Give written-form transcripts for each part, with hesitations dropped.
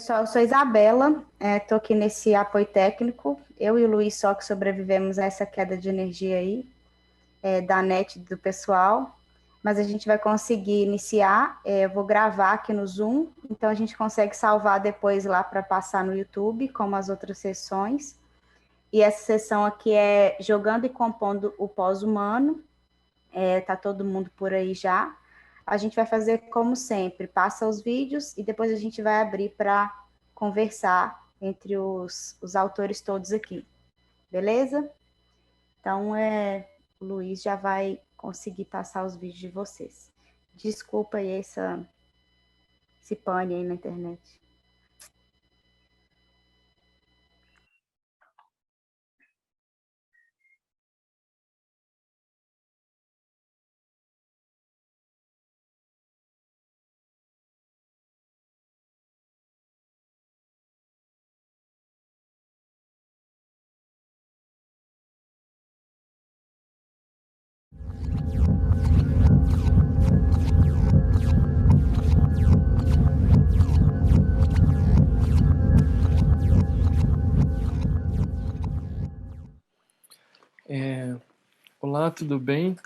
pessoal, eu sou Isabela, estou aqui nesse apoio técnico. Eu e o Luiz só que sobrevivemos a essa queda de energia aí, da net do pessoal, mas a gente vai conseguir iniciar. Eu vou gravar aqui no Zoom, então a gente consegue salvar depois lá para passar no YouTube, como as outras sessões. E essa sessão aqui é jogando e compondo o pós-humano. Tá todo mundo por aí já. A gente vai fazer como sempre, passa os vídeos e depois a gente vai abrir para conversar entre os autores todos aqui, beleza? Então, o Luiz já vai conseguir passar os vídeos de vocês. Desculpa aí esse pane aí na internet. Olá, tudo bem?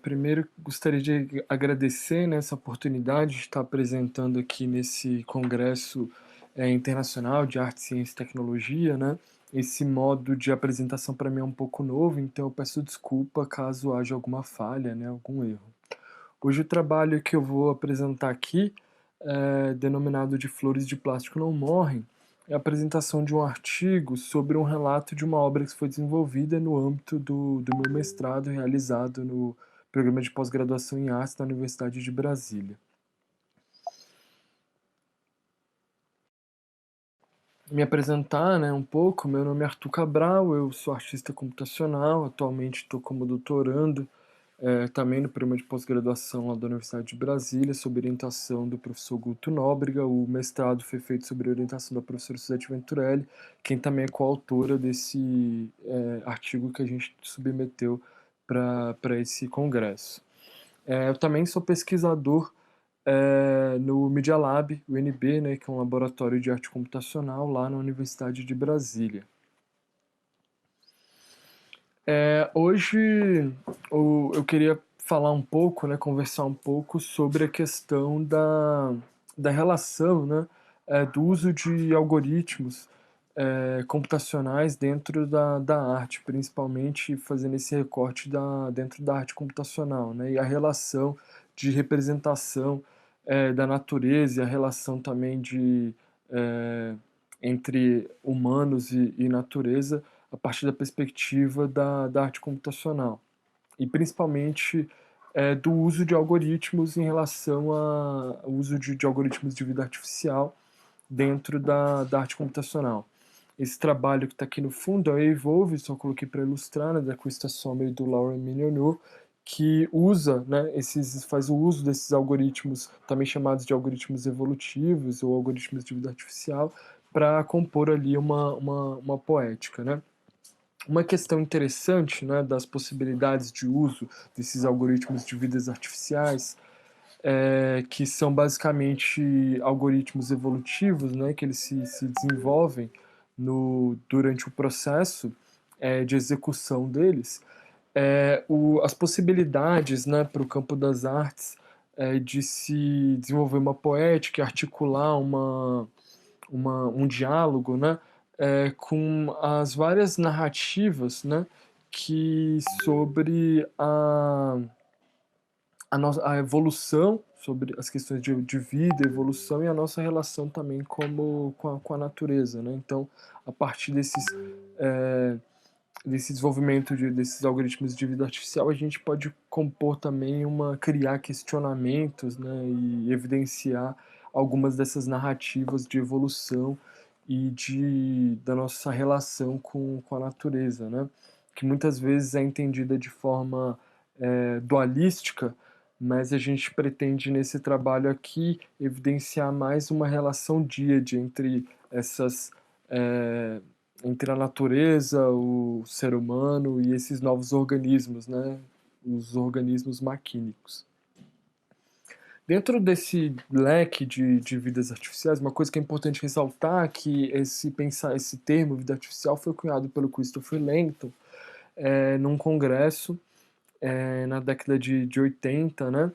Primeiro, gostaria de agradecer, né, essa oportunidade de estar apresentando aqui nesse congresso internacional de arte, ciência e tecnologia, né? Esse modo de apresentação para mim é um pouco novo, então eu peço desculpa caso haja alguma falha, né, algum erro. Hoje o trabalho que eu vou apresentar aqui, denominado de Flores de Plástico Não Morrem, é a apresentação de um artigo sobre um relato de uma obra que foi desenvolvida no âmbito do meu mestrado realizado no programa de pós-graduação em artes da Universidade de Brasília. Me apresentar, né, um pouco, meu nome é Arthur Cabral, eu sou artista computacional, atualmente estou como doutorando também no programa de pós-graduação lá da Universidade de Brasília, sob orientação do professor Guto Nóbrega. O mestrado foi feito sob orientação da professora Suzete Venturelli, quem também é coautora desse artigo que a gente submeteu para esse congresso. Eu também sou pesquisador no Media Lab, UNB, né, que é um laboratório de arte computacional lá na Universidade de Brasília. Hoje eu queria falar um pouco, né, conversar um pouco sobre a questão da relação, né, do uso de algoritmos computacionais dentro da arte, principalmente fazendo esse recorte dentro da arte computacional, né, e a relação de representação da natureza e a relação também entre humanos e natureza a partir da perspectiva da arte computacional e principalmente do uso de algoritmos em relação ao uso de algoritmos de vida artificial dentro da arte computacional. Esse trabalho que está aqui no fundo é o Evolve, só coloquei para ilustrar, né, da Krista Sommer e do Laura Mignonneau, que usa, né, faz o uso desses algoritmos, também chamados de algoritmos evolutivos ou algoritmos de vida artificial, para compor ali uma poética, né? Uma questão interessante, né, das possibilidades de uso desses algoritmos de vidas artificiais, que são basicamente algoritmos evolutivos, né, que eles se desenvolvem durante o processo de execução deles, as possibilidades, né, para o campo das artes de se desenvolver uma poética, articular um diálogo, né, com as várias narrativas, né, que sobre a evolução, sobre as questões de vida, evolução e a nossa relação também com a natureza, né? Então, a partir desse desenvolvimento desses algoritmos de vida artificial, a gente pode compor também criar questionamentos, né, e evidenciar algumas dessas narrativas de evolução e da nossa relação com a natureza, né, que muitas vezes é entendida de forma dualística, mas a gente pretende nesse trabalho aqui evidenciar mais uma relação díade entre a natureza, o ser humano e esses novos organismos, né? Os organismos maquínicos. Dentro desse leque de vidas artificiais, uma coisa que é importante ressaltar é que esse termo vida artificial foi cunhado pelo Christopher Langton num congresso na década de 80, né?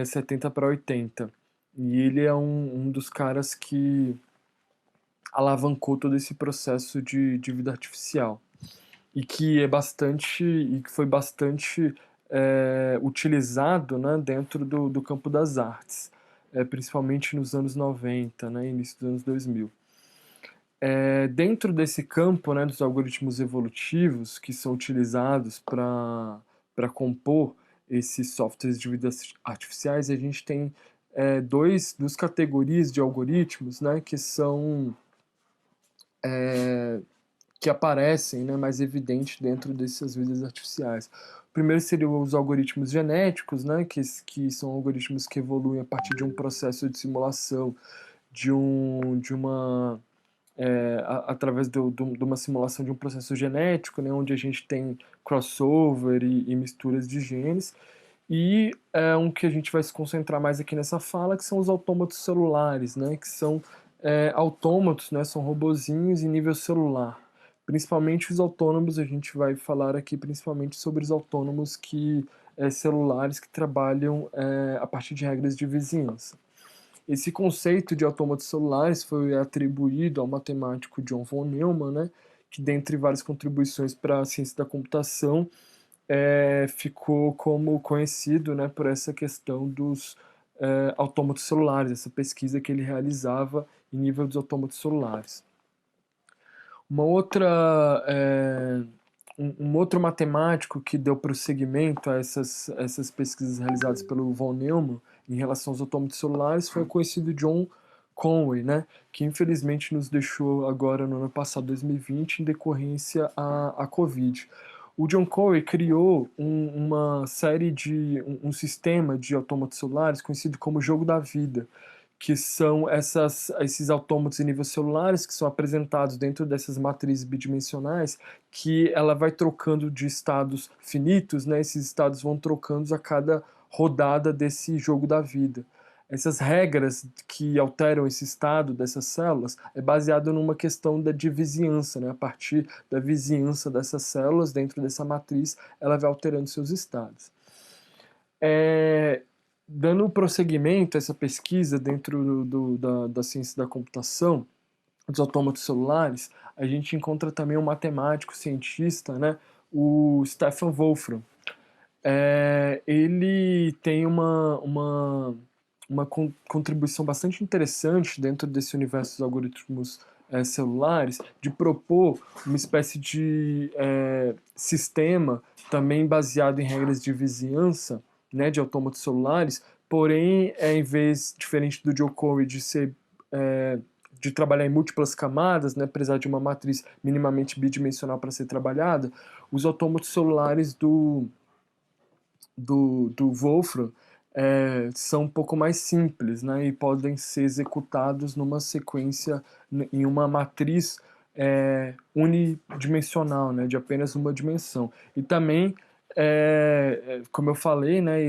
70 para 80. E ele é um dos caras que alavancou todo esse processo de vida artificial. E que foi bastante utilizado, né, dentro do campo das artes, principalmente nos anos 90, né, início dos anos 2000. Dentro desse campo, né, dos algoritmos evolutivos que são utilizados para compor esses softwares de vidas artificiais, a gente tem duas categorias de algoritmos, né, que são que aparecem, né, mais evidente dentro dessas vidas artificiais. O primeiro seriam os algoritmos genéticos, né, que são algoritmos que evoluem a partir de um processo de simulação de uma através de uma simulação de um processo genético, né, onde a gente tem crossover e misturas de genes. E um que a gente vai se concentrar mais aqui nessa fala, que são os autômatos celulares, né, que são autômatos, né, são robozinhos em nível celular. Principalmente os autônomos, a gente vai falar aqui principalmente sobre os autônomos celulares que trabalham a partir de regras de vizinhança. Esse conceito de autômatos celulares foi atribuído ao matemático John von Neumann, né, que dentre várias contribuições para a ciência da computação, ficou como conhecido, né, por essa questão dos autômatos celulares, essa pesquisa que ele realizava em nível dos autômatos celulares. Uma outra, um outro matemático que deu prosseguimento a essas pesquisas realizadas pelo von Neumann em relação aos autômatos celulares foi o conhecido John Conway, né, que infelizmente nos deixou agora no ano passado, 2020, em decorrência à Covid. O John Conway criou uma série um sistema de autômatos celulares conhecido como jogo da vida, que são esses autômatos em nível celulares que são apresentados dentro dessas matrizes bidimensionais, que ela vai trocando de estados finitos, né? Esses estados vão trocando a cada rodada desse jogo da vida. Essas regras que alteram esse estado dessas células é baseado numa questão de vizinhança, né? A partir da vizinhança dessas células dentro dessa matriz, ela vai alterando seus estados. Dando prosseguimento a essa pesquisa dentro da ciência da computação, dos autômatos celulares, a gente encontra também um matemático, cientista, né, o Stefan Wolfram. Ele tem uma contribuição bastante interessante dentro desse universo dos algoritmos celulares, de propor uma espécie de sistema também baseado em regras de vizinhança, né, de autômatos celulares, porém, em vez, diferente do Joe Conway, de trabalhar em múltiplas camadas, né, precisar de uma matriz minimamente bidimensional para ser trabalhada, os autômatos celulares do Wolfram são um pouco mais simples, né, e podem ser executados numa sequência, em uma matriz unidimensional, né, de apenas uma dimensão. E também, como eu falei, né,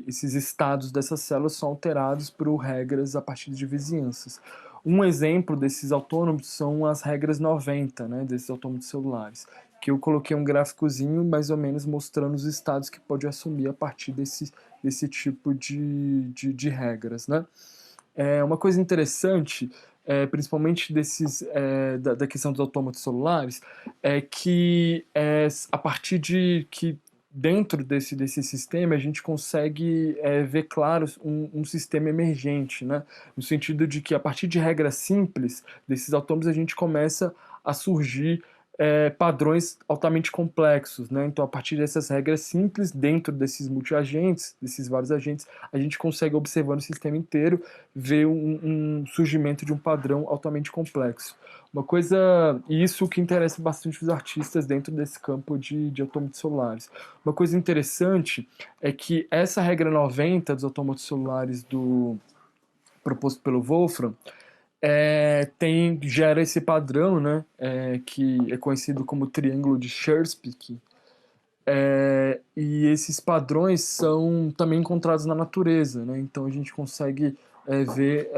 esses estados dessas células são alterados por regras a partir de vizinhanças. Um exemplo desses autônomos são as regras 90, né, desses autônomos celulares, que eu coloquei um gráficozinho mais ou menos mostrando os estados que pode assumir a partir desse tipo de regras, né? Uma coisa interessante, principalmente da questão dos autômatos celulares, é que a partir de que dentro desse sistema a gente consegue ver claro um sistema emergente, né? No sentido de que a partir de regras simples desses autômatos a gente começa a surgir padrões altamente complexos, né? Então, a partir dessas regras simples, dentro desses multiagentes, desses vários agentes, a gente consegue, observando o sistema inteiro, ver um surgimento de um padrão altamente complexo. Uma coisa, e isso que interessa bastante os artistas dentro desse campo de autômatos celulares. Uma coisa interessante é que essa regra 90 dos autômatos celulares proposto pelo Wolfram, gera esse padrão, né, que é conhecido como triângulo de Scherspik, E esses padrões são também encontrados na natureza, né? Então a gente consegue ver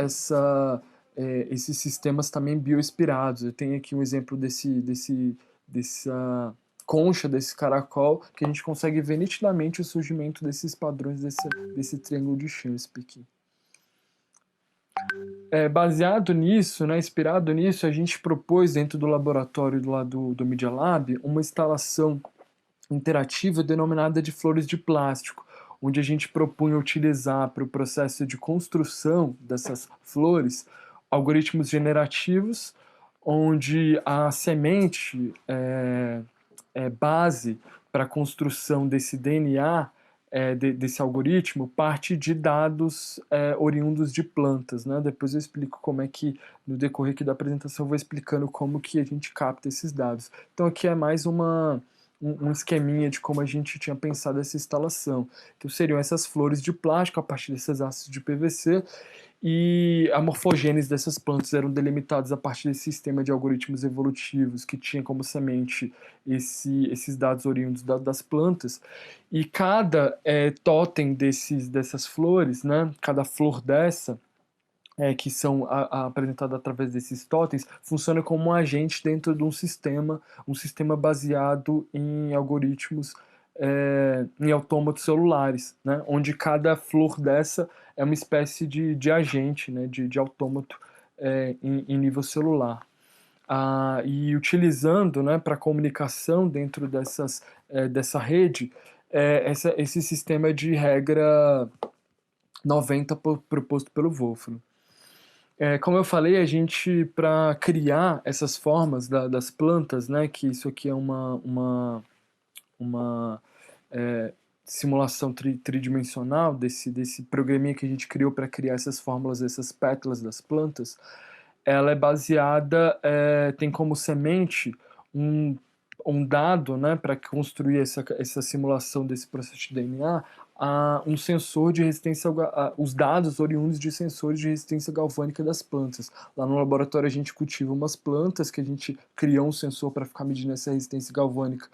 esses sistemas também bioinspirados. Eu tenho aqui um exemplo dessa concha, desse caracol, que a gente consegue ver nitidamente o surgimento desses padrões desse triângulo de Shakespeare aqui. Baseado nisso, né, inspirado nisso, a gente propôs dentro do laboratório do Media Lab uma instalação interativa denominada de flores de plástico, onde a gente propunha utilizar para o processo de construção dessas flores algoritmos generativos, onde a semente base para a construção desse DNA, desse algoritmo, parte de dados oriundos de plantas, né? Depois eu explico como é que, no decorrer aqui da apresentação, eu vou explicando como que a gente capta esses dados. Então aqui é mais um esqueminha de como a gente tinha pensado essa instalação. Então seriam essas flores de plástico a partir desses ácidos de PVC, e a morfogênese dessas plantas eram delimitadas a partir desse sistema de algoritmos evolutivos que tinha como semente esses dados oriundos das plantas, e cada totem dessas flores, né, cada flor dessa, que são apresentadas através desses totens, funciona como um agente dentro de um sistema baseado em algoritmos, em autômatos celulares, né, onde cada flor dessa é uma espécie de agente, né, de autômato em nível celular. E utilizando, né, para comunicação dentro dessa rede, esse sistema de regra 90 proposto pelo Wolfram. Como eu falei, a gente, para criar essas formas das plantas, né, que isso aqui é uma simulação tridimensional desse programinha que a gente criou para criar essas fórmulas, essas pétalas das plantas, ela é baseada, tem como semente um dado, né, para construir essa simulação desse processo de DNA, um sensor de resistência, os dados oriundos de sensores de resistência galvânica das plantas. Lá no laboratório a gente cultiva umas plantas que a gente criou um sensor para ficar medindo essa resistência galvânica,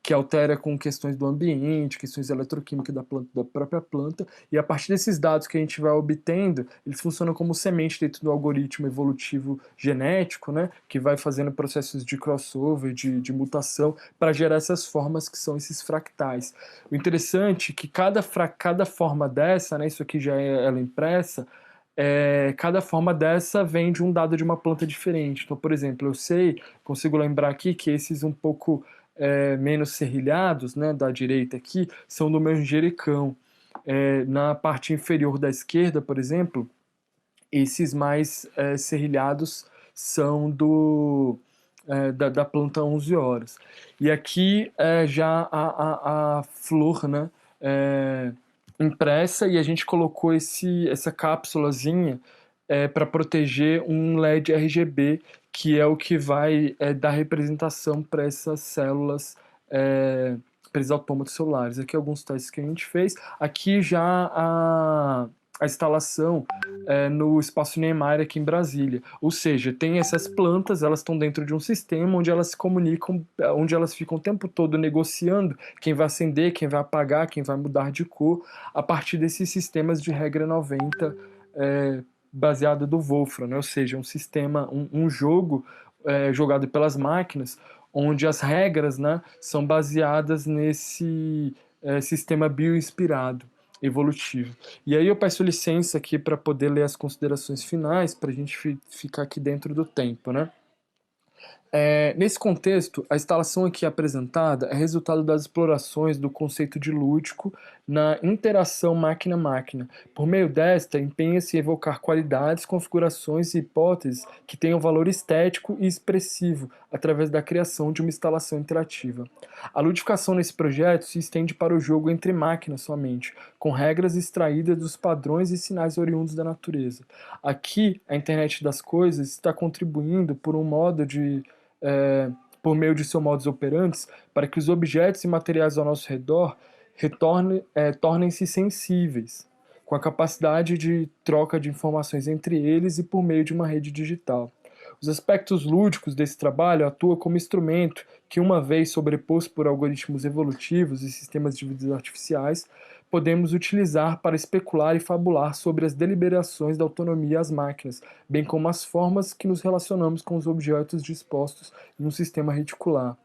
que altera com questões do ambiente, questões eletroquímicas da própria planta, e a partir desses dados que a gente vai obtendo, eles funcionam como semente dentro do algoritmo evolutivo genético, né, que vai fazendo processos de crossover, de mutação, para gerar essas formas que são esses fractais. O interessante é que cada forma dessa, né, isso aqui já é ela impressa, cada forma dessa vem de um dado de uma planta diferente. Então, por exemplo, consigo lembrar aqui que esses um pouco menos serrilhados, né, da direita aqui, são do manjericão. Na parte inferior da esquerda, por exemplo, esses mais serrilhados são da planta 11 horas. E aqui já a flor, né, impressa, e a gente colocou essa cápsulazinha para proteger um LED RGB, que é o que vai dar representação para essas células, para esses autômatos celulares. Aqui alguns testes que a gente fez. Aqui já a instalação no Espaço Niemeyer aqui em Brasília. Ou seja, tem essas plantas, elas estão dentro de um sistema onde elas se comunicam, onde elas ficam o tempo todo negociando quem vai acender, quem vai apagar, quem vai mudar de cor, a partir desses sistemas de regra 90, baseado do Wolfram, né? Ou seja, um sistema, um jogo jogado pelas máquinas, onde as regras, né, são baseadas nesse sistema bioinspirado, evolutivo. E aí eu peço licença aqui para poder ler as considerações finais, para a gente ficar aqui dentro do tempo, né? Nesse contexto, a instalação aqui apresentada é resultado das explorações do conceito de lúdico na interação máquina-máquina. Por meio desta, empenha-se em evocar qualidades, configurações e hipóteses que tenham valor estético e expressivo através da criação de uma instalação interativa. A ludificação nesse projeto se estende para o jogo entre máquinas somente, com regras extraídas dos padrões e sinais oriundos da natureza. Aqui, a internet das coisas está contribuindo por meio de seu modus operandi, para que os objetos e materiais ao nosso redor tornem-se sensíveis, com a capacidade de troca de informações entre eles e por meio de uma rede digital. Os aspectos lúdicos desse trabalho atuam como instrumento que, uma vez sobreposto por algoritmos evolutivos e sistemas de vídeos artificiais, podemos utilizar para especular e fabular sobre as deliberações da autonomia às máquinas, bem como as formas que nos relacionamos com os objetos dispostos em um sistema reticular.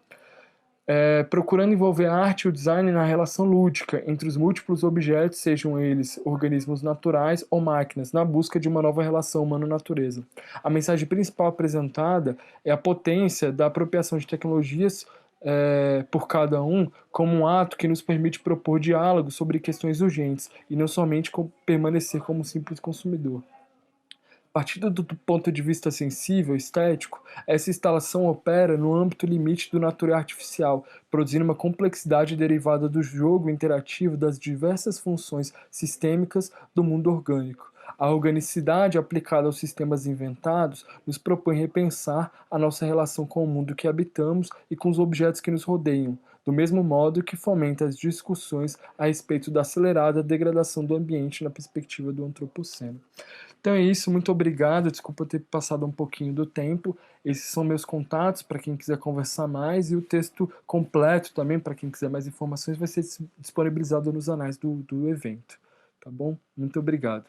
Procurando envolver a arte e o design na relação lúdica entre os múltiplos objetos, sejam eles organismos naturais ou máquinas, na busca de uma nova relação humano-natureza. A mensagem principal apresentada é a potência da apropriação de tecnologias por cada um como um ato que nos permite propor diálogo sobre questões urgentes e não somente permanecer como simples consumidor. Partindo do ponto de vista sensível, estético, essa instalação opera no âmbito limite do natural artificial, produzindo uma complexidade derivada do jogo interativo das diversas funções sistêmicas do mundo orgânico. A organicidade aplicada aos sistemas inventados nos propõe repensar a nossa relação com o mundo que habitamos e com os objetos que nos rodeiam, do mesmo modo que fomenta as discussões a respeito da acelerada degradação do ambiente na perspectiva do antropoceno. Então é isso, muito obrigado. Desculpa ter passado um pouquinho do tempo. Esses são meus contatos para quem quiser conversar mais, e o texto completo também, para quem quiser mais informações, vai ser disponibilizado nos anais do evento. Tá bom? Muito obrigado.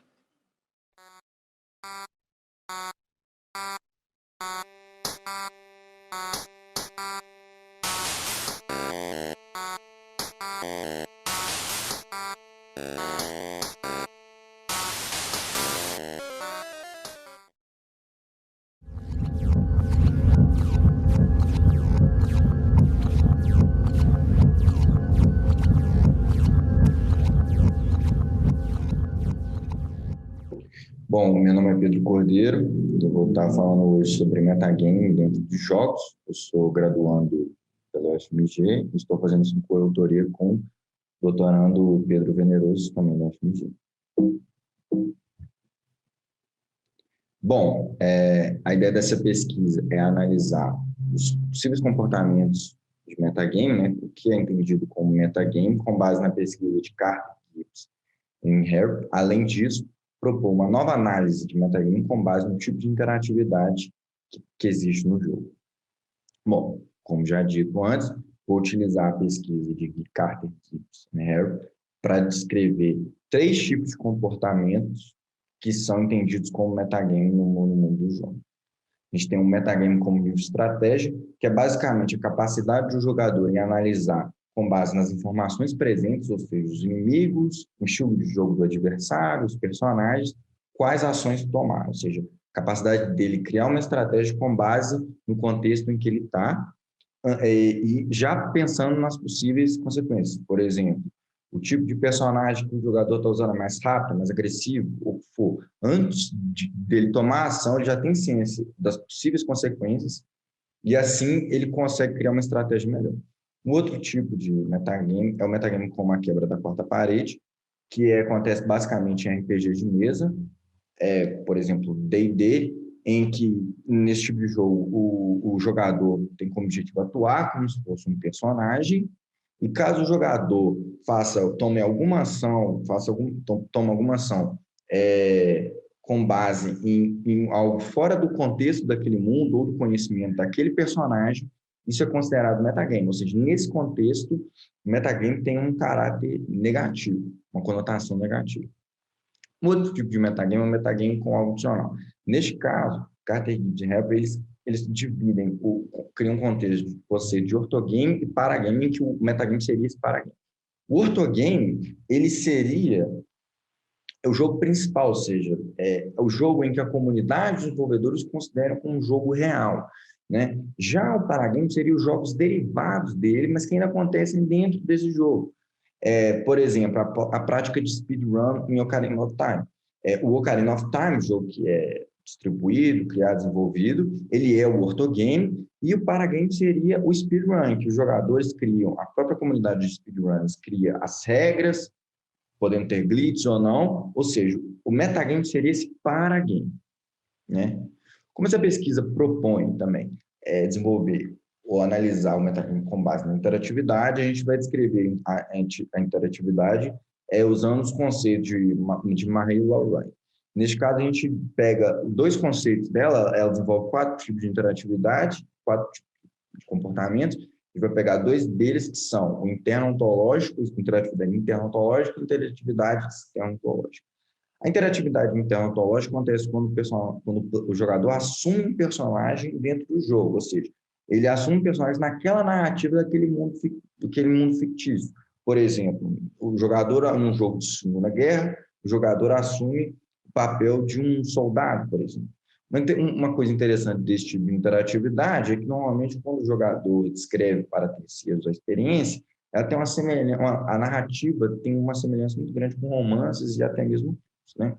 Bom, meu nome é Pedro Cordeiro, eu vou estar falando hoje sobre metagame dentro de jogos. Eu sou graduando pela UFMG e estou fazendo isso em coautoria com o doutorando Pedro Veneroso, também da UFMG. Bom, a ideia dessa pesquisa é analisar os possíveis comportamentos de metagame, né, o que é entendido como metagame, com base na pesquisa de Carter e Gibbs em Harvard. Além disso, propor uma nova análise de metagame com base no tipo de interatividade que existe no jogo. Bom, como já dito antes, vou utilizar a pesquisa de Carter, Gibbs e Harvard para descrever 3 tipos de comportamentos que são entendidos como metagame no mundo do jogo. A gente tem um metagame como nível de estratégia, que é basicamente a capacidade do jogador em analisar com base nas informações presentes, ou seja, os inimigos, o estilo de jogo do adversário, os personagens, quais ações tomar, ou seja, a capacidade dele criar uma estratégia com base no contexto em que ele está, e já pensando nas possíveis consequências. Por exemplo, o tipo de personagem que o jogador está usando é mais rápido, mais agressivo, ou for, antes dele tomar a ação, ele já tem ciência das possíveis consequências, e assim ele consegue criar uma estratégia melhor. Um outro tipo de metagame é o metagame como a quebra da quarta parede, que acontece basicamente em RPG de mesa, por exemplo, D&D, em que, nesse tipo de jogo, o jogador tem como objetivo atuar como se fosse um personagem, e caso o jogador tome alguma ação, com base em algo fora do contexto daquele mundo ou do conhecimento daquele personagem, isso é considerado metagame, ou seja, nesse contexto, o metagame tem um caráter negativo, uma conotação negativa. Um outro tipo de metagame é o metagame com algo opcional. Neste caso, Carter e Gibbs e Harvard, eles dividem, criam um contexto de ortogame e paragame, em que o metagame seria esse paragame. O ortogame, ele seria o jogo principal, ou seja, é o jogo em que a comunidade dos desenvolvedores considera como um jogo real, né? Já o paragame seria os jogos derivados dele, mas que ainda acontecem dentro desse jogo. Por exemplo, a prática de speedrun em Ocarina of Time. O Ocarina of Time, jogo que é distribuído, criado, desenvolvido, ele é o ortogame, e o paragame seria o speedrun, que os jogadores criam, a própria comunidade de speedrunners cria as regras, podendo ter glitch ou não, ou seja, o metagame seria esse paragame, né? Como essa pesquisa propõe também desenvolver ou analisar o metagame com base na interatividade, a gente vai descrever a interatividade usando os conceitos de Murray e Lawrence. Neste caso, a gente pega dois conceitos dela, ela desenvolve 4 tipos de interatividade, 4 tipos de comportamentos, e vai pegar 2 deles que são o interno ontológico, interatividade interna ontológica e interatividade externa ontológica. A interatividade interna ontológica acontece quando o jogador assume um personagem dentro do jogo, ou seja, ele assume um personagem naquela narrativa daquele mundo fictício. Por exemplo, o jogador, num jogo de Segunda Guerra, o jogador assume o papel de um soldado, por exemplo. Uma coisa interessante desse tipo de interatividade é que, normalmente, quando o jogador descreve para terceiros a experiência, ela tem uma semelhança, a narrativa tem uma semelhança muito grande com romances e até mesmo, né?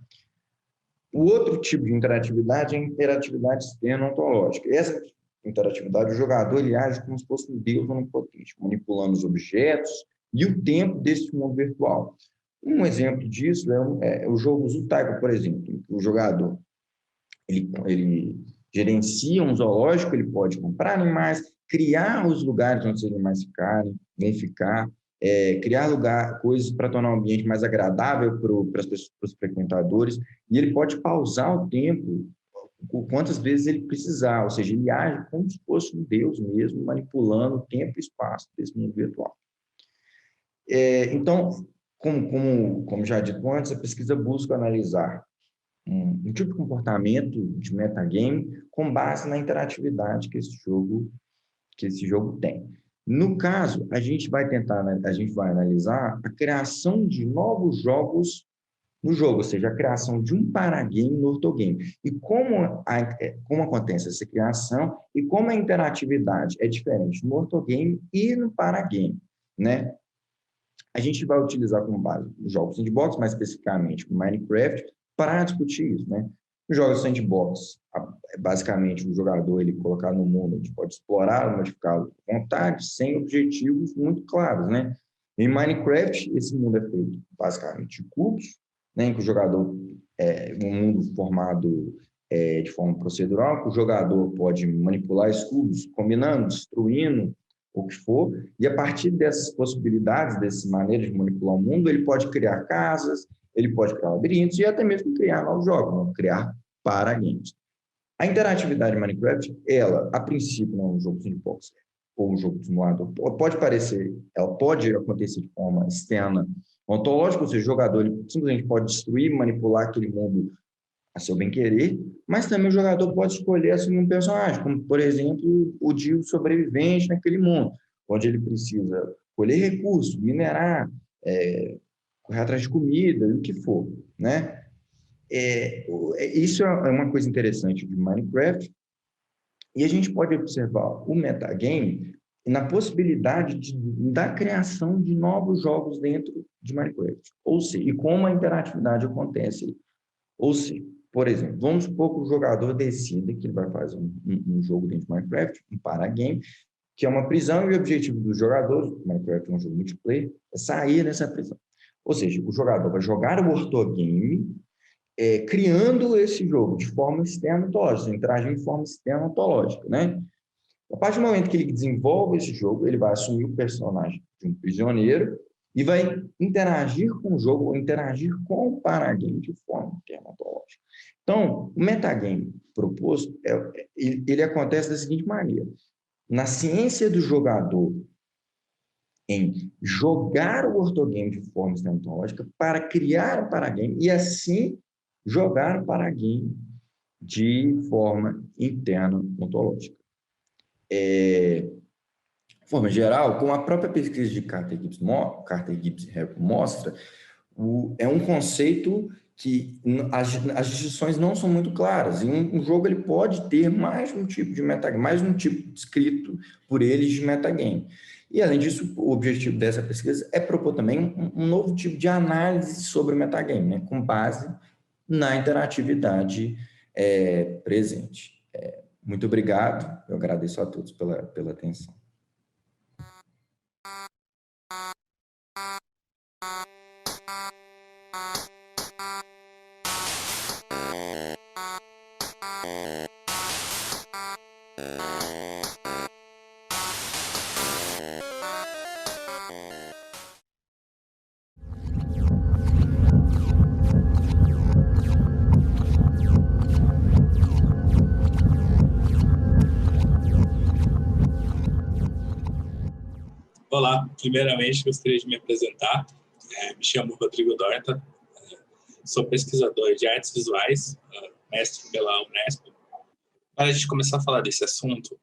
O outro tipo de interatividade é a interatividade externa ontológica. Essa interatividade, o jogador ele age como se fosse um deus onipotente, manipulando os objetos e o tempo desse mundo virtual. Um exemplo disso é o jogo Zootaico, por exemplo. O jogador ele gerencia um zoológico, ele pode comprar animais, criar os lugares onde os animais vêm ficar, criar coisas para tornar o ambiente mais agradável para os frequentadores, e ele pode pausar o tempo quantas vezes ele precisar, ou seja, ele age como se fosse um deus mesmo, manipulando o tempo e espaço desse mundo virtual. Então, como já dito antes, a pesquisa busca analisar um tipo de comportamento de metagame com base na interatividade que esse jogo tem. No caso, a gente vai analisar a criação de novos jogos no jogo, ou seja, a criação de um paragame no ortogame. E como acontece essa criação e como a interatividade é diferente no ortogame e no paragame, né? A gente vai utilizar como base os jogos sandbox, mais especificamente o Minecraft, para discutir isso, né? Os jogos sandbox, basicamente, o jogador ele colocar no mundo, a gente pode explorar, modificá-lo à vontade, sem objetivos muito claros, né? Em Minecraft, esse mundo é feito basicamente de cubos, né, em que o jogador um mundo formado de forma procedural, que o jogador pode manipular esses cubos, combinando, destruindo, o que for, e a partir dessas possibilidades, dessas maneiras de manipular o mundo, ele pode criar casas, ele pode criar labirintos e até mesmo criar novos jogos, criar paragames. A interatividade de Minecraft, ela, a princípio, não é um jogo sandbox ou um jogo de simulador, ela pode acontecer de forma externa, ontológica, ou seja, o jogador ele simplesmente pode destruir, manipular aquele mundo a seu bem-querer, mas também o jogador pode escolher assumir um personagem, como, por exemplo, o de sobrevivente naquele mundo, onde ele precisa colher recursos, minerar, correr atrás de comida, o que for, né? Isso é uma coisa interessante de Minecraft, e a gente pode observar o metagame na possibilidade da criação de novos jogos dentro de Minecraft, ou seja, e como a interatividade acontece. Ou seja, por exemplo, vamos supor que o jogador decida que ele vai fazer um jogo dentro de Minecraft, um paragame, que é uma prisão, e o objetivo dos jogadores, Minecraft é um jogo multiplayer, é sair dessa prisão. Ou seja, o jogador vai jogar o ortogame, criando esse jogo de forma externa ontológica, interagindo de forma externa ontológica, né? A partir do momento que ele desenvolve esse jogo, ele vai assumir o personagem de um prisioneiro e vai interagir com o jogo, ou interagir com o paragame de forma interna ontológica. Então, o metagame proposto, ele acontece da seguinte maneira: na ciência do jogador em jogar o ortogame de forma externa ontológica para criar o paragame e, assim, jogar o paragame de forma interna ontológica. De forma geral, como a própria pesquisa de Carter Gibbs mostra, é um conceito que as distinções não são muito claras. E um jogo ele pode ter mais um tipo de metagame, mais um tipo descrito por eles de metagame. E, além disso, o objetivo dessa pesquisa é propor também um novo tipo de análise sobre o metagame, né, com base na interatividade presente. Muito obrigado, eu agradeço a todos pela atenção. Olá, primeiramente gostaria de me apresentar. Me chamo Rodrigo Dorta, sou pesquisador de artes visuais, mestre pela Unesp. Para a gente começar a falar desse assunto,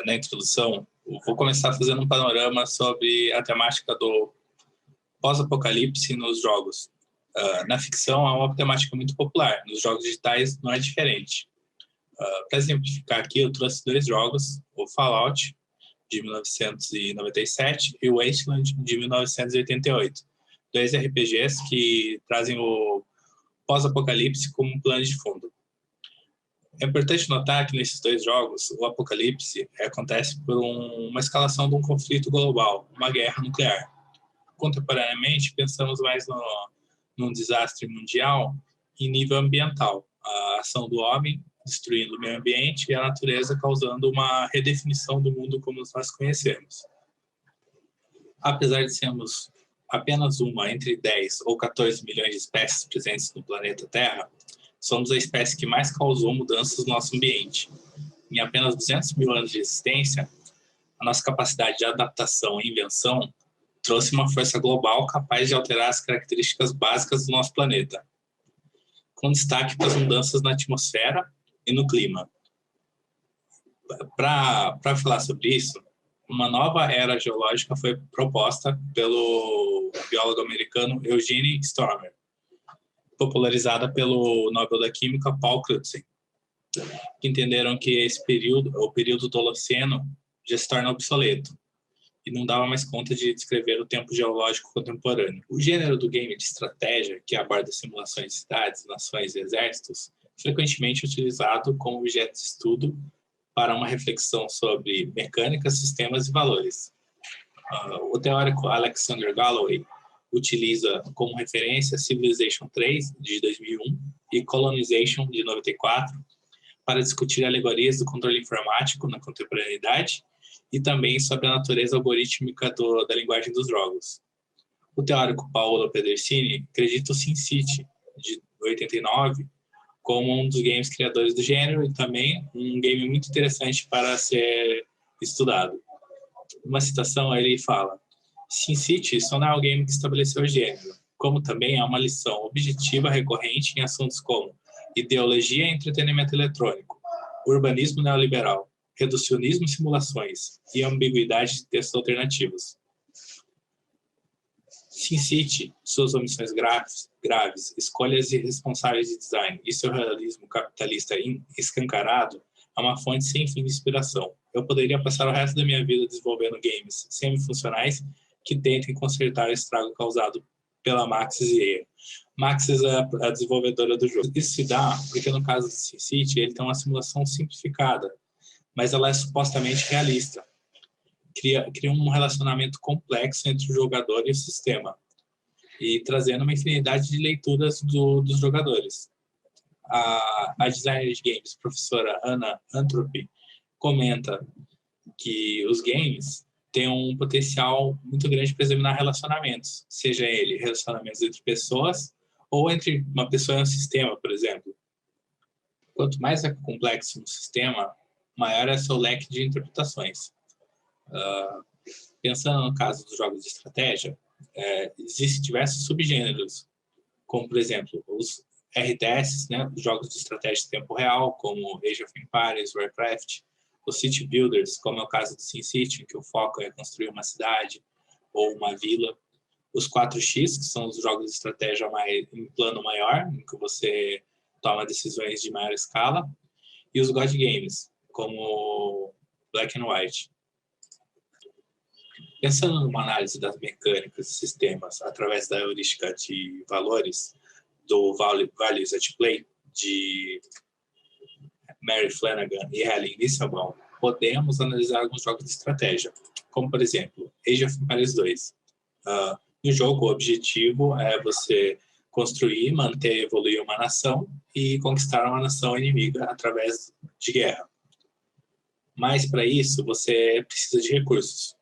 na introdução, vou começar fazendo um panorama sobre a temática do pós-apocalipse nos jogos. Na ficção é uma temática muito popular, nos jogos digitais não é diferente. Para exemplificar aqui, eu trouxe 2 jogos, o Fallout, de 1997, e o Wasteland, de 1988. 2 RPGs que trazem o pós-apocalipse como um plano de fundo. É importante notar que nesses 2 jogos, o apocalipse acontece por uma escalação de um conflito global, uma guerra nuclear. Contemporaneamente, pensamos mais num desastre mundial em nível ambiental, a ação do homem destruindo o meio ambiente e a natureza causando uma redefinição do mundo como nós conhecemos. Apesar de sermos apenas uma entre 10 ou 14 milhões de espécies presentes no planeta Terra, somos a espécie que mais causou mudanças no nosso ambiente. Em apenas 200 mil anos de existência, a nossa capacidade de adaptação e invenção trouxe uma força global capaz de alterar as características básicas do nosso planeta, com destaque para as mudanças na atmosfera e no clima. Para falar sobre isso, uma nova era geológica foi proposta pelo biólogo americano Eugene Stormer, popularizada pelo Nobel da Química Paul Crutzen, que entenderam que o período do Holoceno, já se torna obsoleto e não dava mais conta de descrever o tempo geológico contemporâneo. O gênero do game de estratégia, que aborda simulações de cidades, nações e exércitos, frequentemente utilizado como objeto de estudo para uma reflexão sobre mecânica, sistemas e valores. O teórico Alexander Galloway utiliza como referência Civilization 3, de 2001, e Colonization, de 94, para discutir alegorias do controle informático na contemporaneidade e também sobre a natureza algorítmica da linguagem dos jogos. O teórico Paolo Pedersini acredita o SimCity, de 89, como um dos games criadores do gênero e também um game muito interessante para ser estudado. Uma citação, ele fala: SimCity só não é o game que estabeleceu o gênero, como também é uma lição objetiva recorrente em assuntos como ideologia e entretenimento eletrônico, urbanismo neoliberal, reducionismo e simulações e ambiguidade de textos alternativos. SimCity, suas omissões graves, escolhas irresponsáveis de design e seu realismo capitalista escancarado é uma fonte sem fim de inspiração. Eu poderia passar o resto da minha vida desenvolvendo games semifuncionais que tentem consertar o estrago causado pela Maxis EA. Maxis é a desenvolvedora do jogo. Isso se dá porque, no caso do SimCity, ele tem uma simulação simplificada, mas ela é supostamente realista. Cria um relacionamento complexo entre o jogador e o sistema, e trazendo uma infinidade de leituras dos jogadores. A designer de games, professora Anna Anthropy, comenta que os games têm um potencial muito grande para examinar relacionamentos, seja ele relacionamentos entre pessoas ou entre uma pessoa e um sistema, por exemplo. Quanto mais é complexo um sistema, maior é seu leque de interpretações. Pensando no caso dos jogos de estratégia, existem diversos subgêneros, como, por exemplo, os RTS, né, os jogos de estratégia em tempo real, como Age of Empires, Warcraft, os City Builders, como é o caso do SimCity, em que o foco é construir uma cidade ou uma vila, os 4X, que são os jogos de estratégia em plano maior, em que você toma decisões de maior escala, e os God Games, como Black and White. Pensando numa análise das mecânicas e sistemas através da heurística de valores do Values at Play, de Mary Flanagan e Helen Nissenbaum, podemos analisar alguns jogos de estratégia, como, por exemplo, Age of Empires 2. No jogo, o objetivo é você construir, manter e evoluir uma nação e conquistar uma nação inimiga através de guerra. Mas, para isso, você precisa de recursos.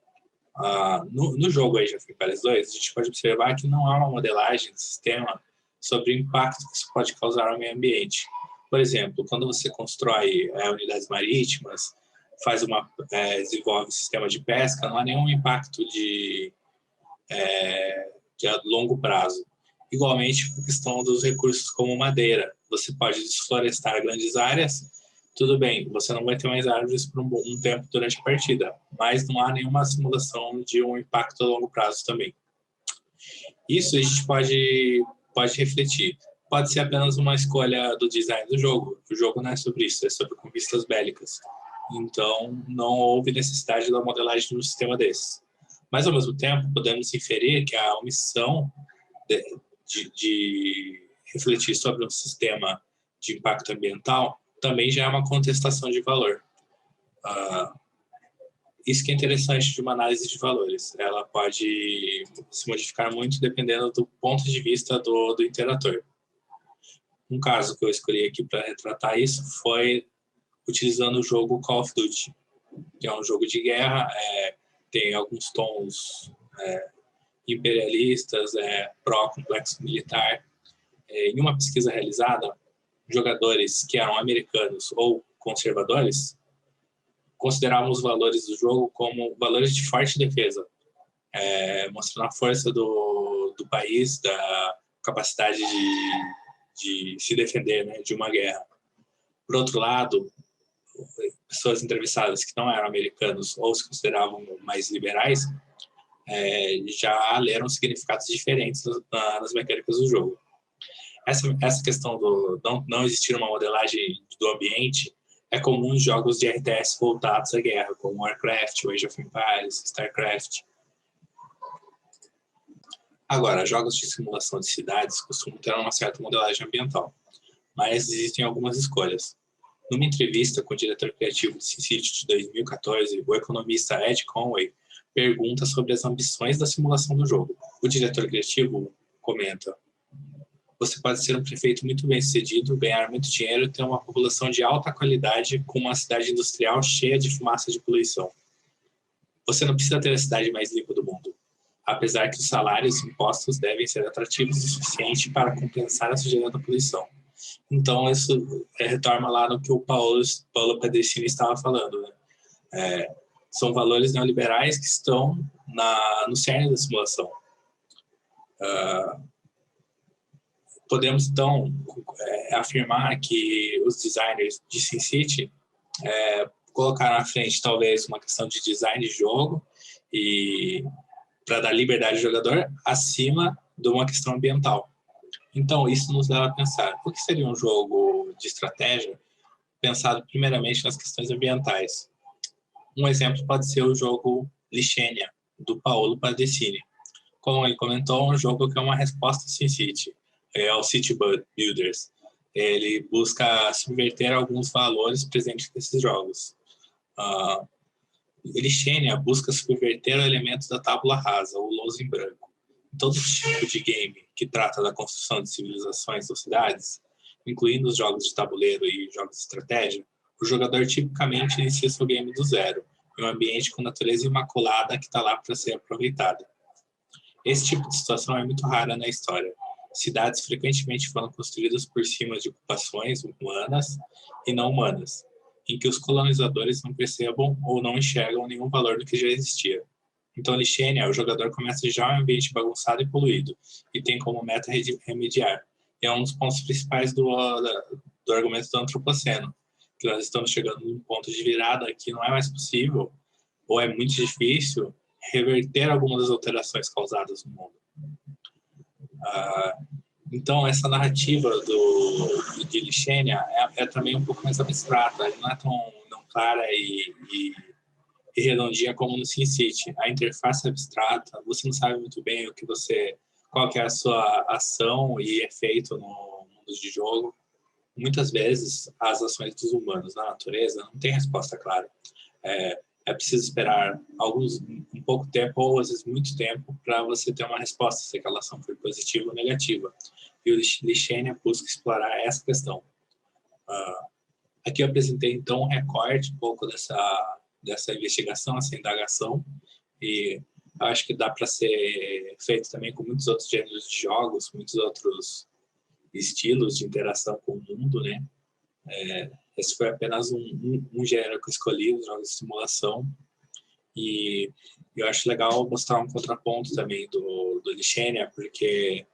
No jogo Age of Empires 2, a gente pode observar que não há uma modelagem do sistema sobre o impacto que isso pode causar ao meio ambiente. Por exemplo, quando você constrói unidades marítimas, desenvolve um sistema de pesca, não há nenhum impacto de longo prazo. Igualmente, a questão dos recursos como madeira. Você pode desflorestar grandes áreas, tudo bem, você não vai ter mais árvores por um tempo durante a partida, mas não há nenhuma simulação de um impacto a longo prazo também. Isso a gente pode refletir. Pode ser apenas uma escolha do design do jogo. O jogo não é sobre isso, é sobre conquistas bélicas. Então, não houve necessidade da modelagem de um sistema desses. Mas, ao mesmo tempo, podemos inferir que a omissão de refletir sobre um sistema de impacto ambiental também já é uma contestação de valor. Isso que é interessante de uma análise de valores. Ela pode se modificar muito dependendo do ponto de vista do interator. Um caso que eu escolhi aqui para retratar isso foi utilizando o jogo Call of Duty, que é um jogo de guerra, tem alguns tons imperialistas, pró-complexo militar. Em uma pesquisa realizada, jogadores que eram americanos ou conservadores consideravam os valores do jogo como valores de forte defesa, mostrando a força do país, da capacidade de se defender, né, de uma guerra. Por outro lado, pessoas entrevistadas que não eram americanos ou se consideravam mais liberais já leram significados diferentes nas mecânicas do jogo. Essa questão do não existir uma modelagem do ambiente é comum em jogos de RTS voltados à guerra, como Warcraft, Age of Empires, StarCraft. Agora, jogos de simulação de cidades costumam ter uma certa modelagem ambiental, mas existem algumas escolhas. Numa entrevista com o diretor criativo de SimCity de 2014, o economista Ed Conway pergunta sobre as ambições da simulação do jogo. O diretor criativo comenta: você pode ser um prefeito muito bem-sucedido, ganhar muito dinheiro e ter uma população de alta qualidade com uma cidade industrial cheia de fumaça de poluição. Você não precisa ter a cidade mais limpa do mundo, apesar que os salários e impostos devem ser atrativos o suficiente para compensar a sujeira da poluição. Então, isso retorna lá no que o Paolo Pedicini estava falando, né? São valores neoliberais que estão no cerne da simulação. Podemos, então, afirmar que os designers de SimCity colocaram à frente, talvez, uma questão de design de jogo e para dar liberdade ao jogador acima de uma questão ambiental. Então, isso nos leva a pensar, o que seria um jogo de estratégia pensado primeiramente nas questões ambientais? Um exemplo pode ser o jogo Lixênia, do Paolo Pedicini. Como ele comentou, é um jogo que é uma resposta ao SimCity, ao City Builders. Ele busca subverter alguns valores presentes nesses jogos. Lixênia busca subverter o elemento da tábula rasa, o louso em branco. Todo tipo de game que trata da construção de civilizações ou cidades, incluindo os jogos de tabuleiro e jogos de estratégia, o jogador tipicamente inicia seu game do zero, em um ambiente com natureza imaculada que está lá para ser aproveitada. Esse tipo de situação é muito rara na história. Cidades frequentemente foram construídas por cima de ocupações humanas e não humanas, em que os colonizadores não percebam ou não enxergam nenhum valor do que já existia. Então, Lixênia, o jogador começa já em um ambiente bagunçado e poluído, e tem como meta remediar. E é um dos pontos principais do argumento do antropoceno, que nós estamos chegando num ponto de virada que não é mais possível, ou é muito difícil, reverter algumas das alterações causadas no mundo. Então, essa narrativa de Lixênia é também um pouco mais abstrata, ela não é tão clara e redondinha como no SimCity. A interface é abstrata, você não sabe muito bem qual que é a sua ação e efeito no mundo de jogo. Muitas vezes, as ações dos humanos na natureza não têm resposta clara. É preciso esperar um pouco tempo, ou às vezes muito tempo, para você ter uma resposta se aquela ação foi positiva ou negativa. E o Lixênia busca explorar essa questão. Aqui eu apresentei, então, um recorte um pouco dessa investigação, essa indagação, e acho que dá para ser feito também com muitos outros gêneros de jogos, muitos outros estilos de interação com o mundo, né? Esse foi apenas um gênero que eu escolhi, os jogos de simulação. E eu acho legal mostrar um contraponto também do Lixênia, porque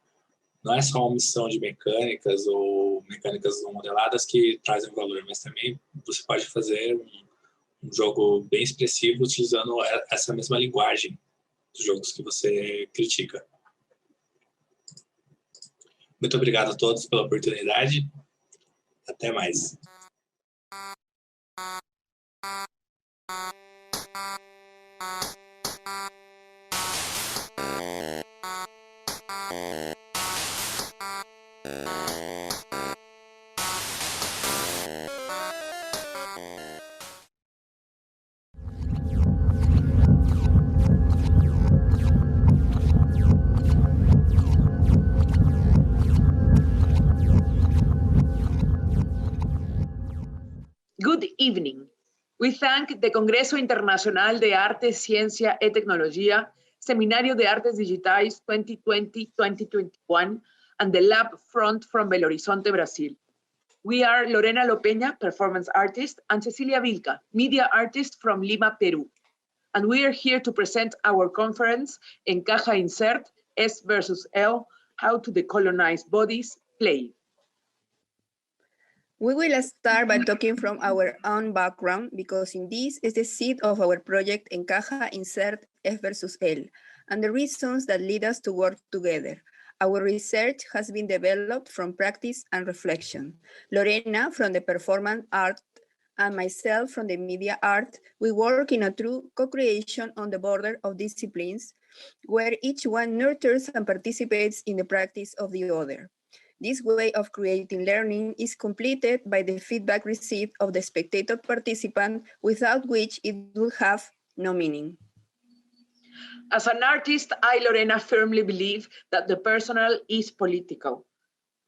não é só uma missão de mecânicas ou mecânicas não modeladas que trazem valor, mas também você pode fazer um jogo bem expressivo utilizando essa mesma linguagem dos jogos que você critica. Muito obrigado a todos pela oportunidade. Até mais. Good evening. We thank the Congreso Internacional de Arte, Ciencia y Tecnología, Seminario de Artes Digitais 2020-2021, and the Lab Front from Belo Horizonte, Brazil. We are Lorena Lopeña, performance artist, and Cecilia Vilca, media artist from Lima, Peru. And we are here to present our conference, Encaja Insert, S versus L, How to Decolonize Bodies, Play. We will start by talking from our own background, because in this is the seed of our project Encaja Insert S versus L, and the reasons that lead us to work together. Our research has been developed from practice and reflection. Lorena from the performance art and myself from the media art, we work in a true co-creation on the border of disciplines, where each one nurtures and participates in the practice of the other. This way of creating learning is completed by the feedback received of the spectator participant, without which it would have no meaning. As an artist, I, Lorena, firmly believe that the personal is political.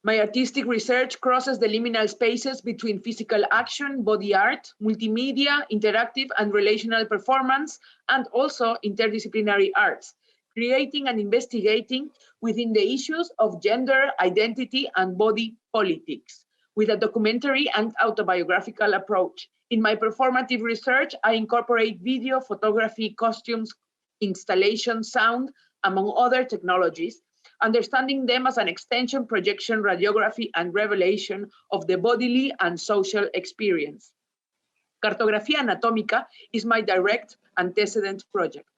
My artistic research crosses the liminal spaces between physical action, body art, multimedia, interactive and relational performance, and also interdisciplinary arts, creating and investigating within the issues of gender, identity, and body politics, with a documentary and autobiographical approach. In my performative research, I incorporate video, photography, costumes, installation, sound, among other technologies, understanding them as an extension, projection, radiography, and revelation of the bodily and social experience. Cartografía Anatómica is my direct antecedent project.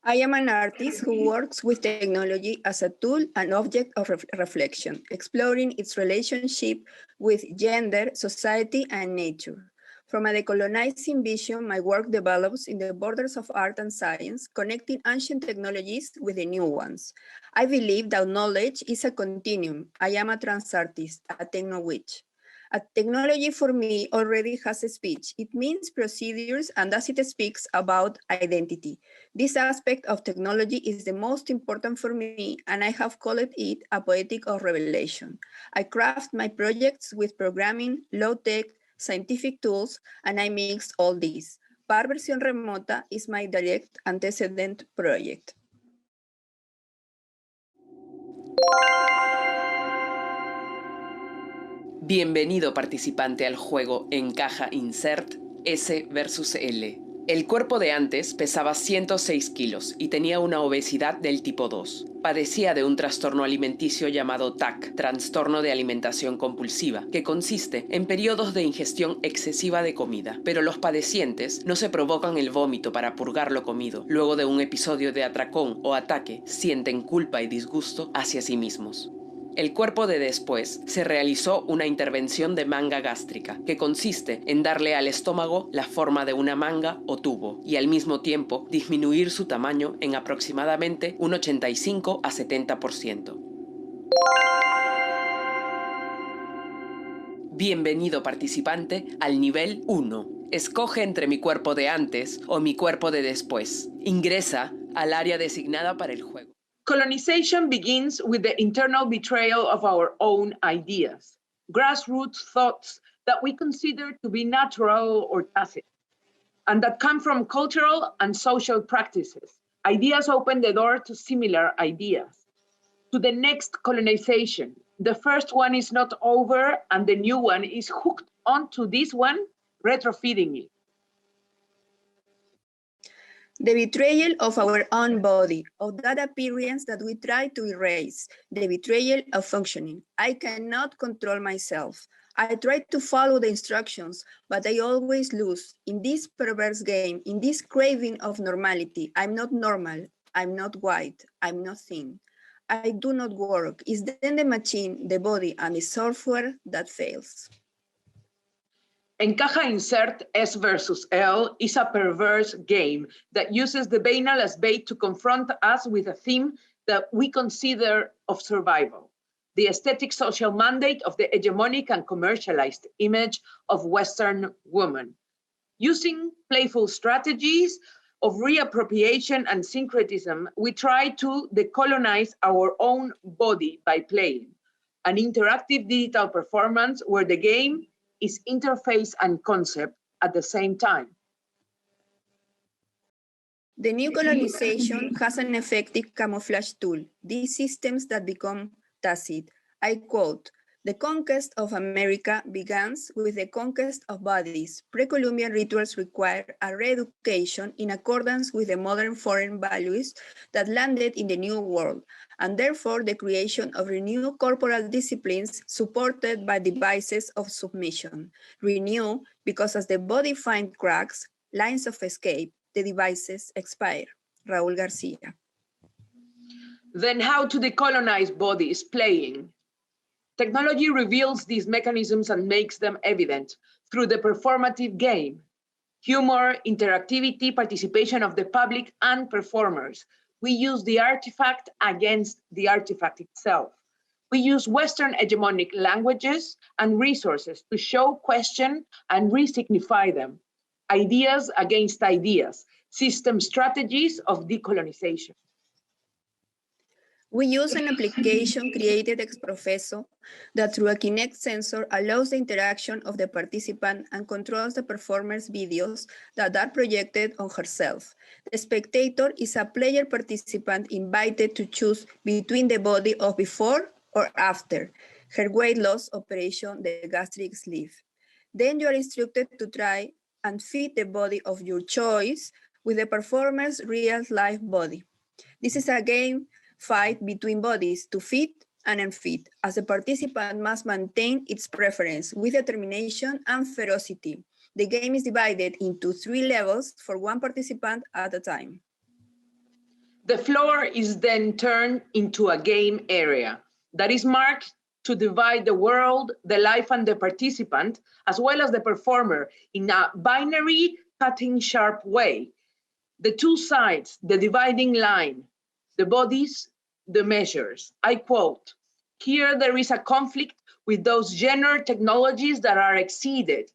I am an artist who works with technology as a tool and object of reflection, exploring its relationship with gender, society, and nature. From a decolonizing vision, my work develops in the borders of art and science, connecting ancient technologies with the new ones. I believe that knowledge is a continuum. I am a trans artist, a techno witch. A technology for me already has a speech. It means procedures, and thus it speaks about identity. This aspect of technology is the most important for me, and I have called it a poetic of revelation. I craft my projects with programming, low-tech, scientific tools, and I mix all these. Par Versión Remota is my direct antecedent project. Bienvenido participante al juego Encaja Insert S versus L. El cuerpo de antes pesaba 106 kilos y tenía una obesidad del tipo 2. Padecía de un trastorno alimenticio llamado TAC, trastorno de alimentación compulsiva, que consiste en periodos de ingestión excesiva de comida. Pero los padecientes no se provocan el vómito para purgar lo comido. Luego de un episodio de atracón o ataque, sienten culpa y disgusto hacia sí mismos. El cuerpo de después se realizó una intervención de manga gástrica, que consiste en darle al estómago la forma de una manga o tubo y al mismo tiempo disminuir su tamaño en aproximadamente un 85 a 70%. Bienvenido participante al nivel 1. Escoge entre mi cuerpo de antes o mi cuerpo de después. Ingresa al área designada para el juego. Colonization begins with the internal betrayal of our own ideas, grassroots thoughts that we consider to be natural or tacit, and that come from cultural and social practices. Ideas open the door to similar ideas. To the next colonization, the first one is not over and the new one is hooked onto this one, retrofeeding it. The betrayal of our own body, of that appearance that we try to erase, the betrayal of functioning. I cannot control myself. I try to follow the instructions, but I always lose. In this perverse game, in this craving of normality, I'm not normal, I'm not white, I'm not thin. I do not work. It's then the machine, the body, and the software that fails. Encaja Insert S versus L is a perverse game that uses the banal as bait to confront us with a theme that we consider of survival, the aesthetic social mandate of the hegemonic and commercialized image of Western woman. Using playful strategies of reappropriation and syncretism, we try to decolonize our own body by playing, an interactive digital performance where the game is interface and concept at the same time. The new colonization has an effective camouflage tool, these systems that become tacit. I quote, "The conquest of America begins with the conquest of bodies. Pre-Columbian rituals require a re-education in accordance with the modern foreign values that landed in the New World, and therefore the creation of renewed corporal disciplines supported by devices of submission. Renew because as the body finds cracks, lines of escape, the devices expire." Raúl García. Then how to decolonize bodies playing? Technology reveals these mechanisms and makes them evident through the performative game. Humor, interactivity, participation of the public and performers. We use the artifact against the artifact itself. We use Western hegemonic languages and resources to show, question, and re-signify them. Ideas against ideas, system strategies of decolonization. We use an application created ex professo that through a Kinect sensor allows the interaction of the participant and controls the performer's videos that are projected on herself. The spectator is a player participant invited to choose between the body of before or after her weight loss operation, the gastric sleeve. Then you are instructed to try and fit the body of your choice with the performer's real-life body. This is a game fight between bodies to fit and unfit, as the participant must maintain its preference with determination and ferocity. The game is divided into 3 levels for one participant at a time. The floor is then turned into a game area that is marked to divide the world, the life, and the participant, as well as the performer, in a binary, cutting sharp way. The 2 sides, the dividing line, the bodies, the measures. I quote, "Here there is a conflict with those gender technologies that are exceeded.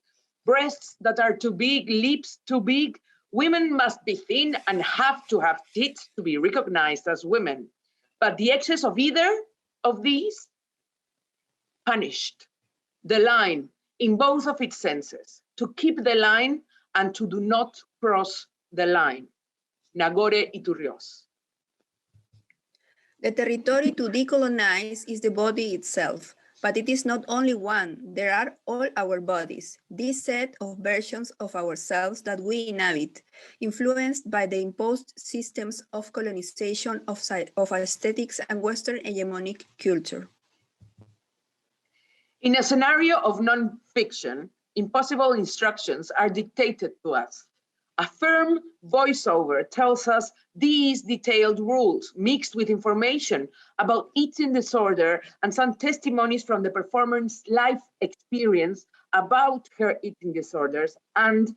Breasts that are too big, lips too big. Women must be thin and have to have tits to be recognized as women. But the excess of either of these, punished. The line in both of its senses, to keep the line and to do not cross the line." Nagore Iturrios. The territory to decolonize is the body itself, but it is not only one. There are all our bodies, this set of versions of ourselves that we inhabit, influenced by the imposed systems of colonization of aesthetics and Western hegemonic culture. In a scenario of non-fiction, impossible instructions are dictated to us. A firm voiceover tells us these detailed rules, mixed with information about eating disorder and some testimonies from the performer's life experience about her eating disorders and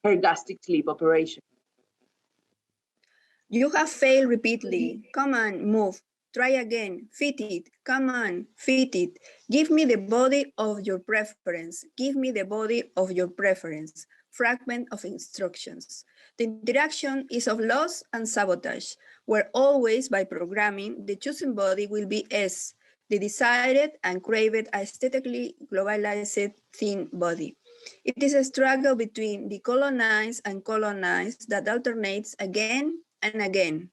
her gastric sleeve operation. You have failed repeatedly. Come on, move. Try again. Fit it. Come on, fit it. Give me the body of your preference. Give me the body of your preference. Fragment of instructions. The interaction is of loss and sabotage, where always by programming, the chosen body will be S, the desired and craved aesthetically globalized thin body. It is a struggle between decolonized and colonized that alternates again and again.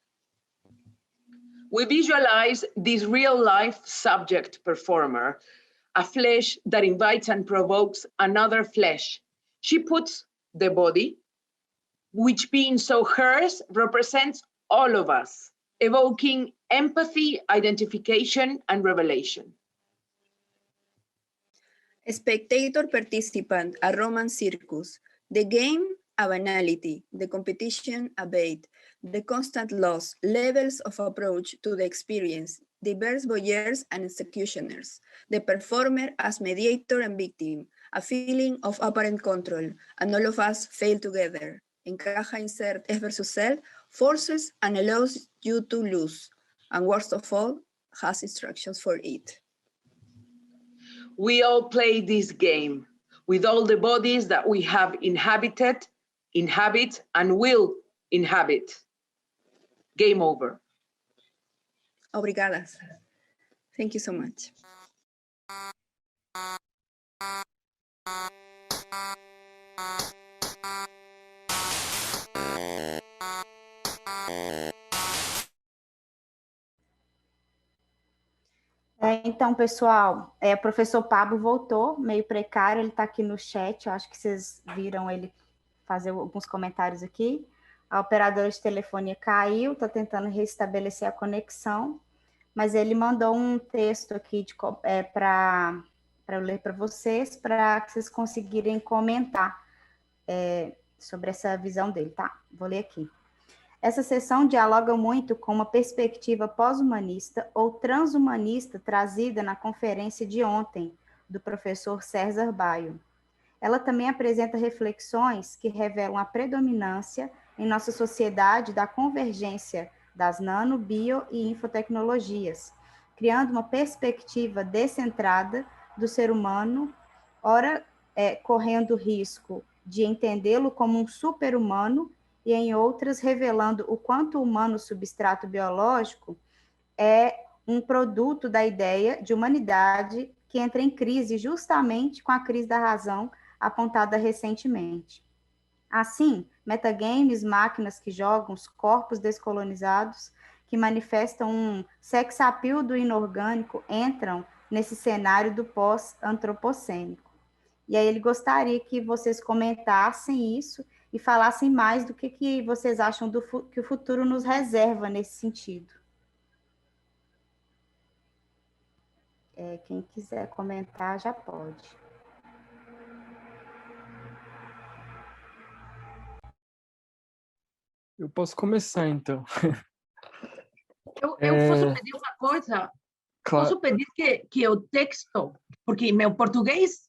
We visualize this real-life subject performer, a flesh that invites and provokes another flesh. She puts the body, which being so hers, represents all of us, evoking empathy, identification, and revelation. Spectator participant, a Roman circus. The game, a banality. The competition, a bait. The constant loss, levels of approach to the experience, diverse voyeurs and executioners. The performer as mediator and victim, a feeling of apparent control, and all of us fail together. Encaja, insert, S versus L, forces and allows you to lose. And worst of all, has instructions for it. We all play this game with all the bodies that we have inhabited, inhabit, and will inhabit. Game over. Obrigadas. Thank you so much. Então, pessoal, o professor Pablo voltou, meio precário, ele está aqui no chat, eu acho que vocês viram ele fazer alguns comentários aqui. A operadora de telefonia caiu, está tentando restabelecer a conexão, mas ele mandou um texto aqui para eu ler para vocês que vocês conseguirem comentar sobre essa visão dele, tá? Vou ler aqui. Essa sessão dialoga muito com uma perspectiva pós-humanista ou transhumanista trazida na conferência de ontem, do professor César Baio. Ela também apresenta reflexões que revelam a predominância em nossa sociedade da convergência das nano, bio e infotecnologias, criando uma perspectiva descentrada do ser humano, ora correndo o risco de entendê-lo como um super-humano e em outras revelando o quanto o humano substrato biológico é um produto da ideia de humanidade que entra em crise justamente com a crise da razão apontada recentemente. Assim, metagames, máquinas que jogam, os corpos descolonizados, que manifestam um sex appeal do inorgânico, entram nesse cenário do pós-antropocênico. E aí ele gostaria que vocês comentassem isso e falassem mais do que vocês acham que o futuro nos reserva nesse sentido. Quem quiser comentar já pode. Eu posso começar, então. Eu posso pedir uma coisa? Claro. Posso pedir que o texto, porque meu português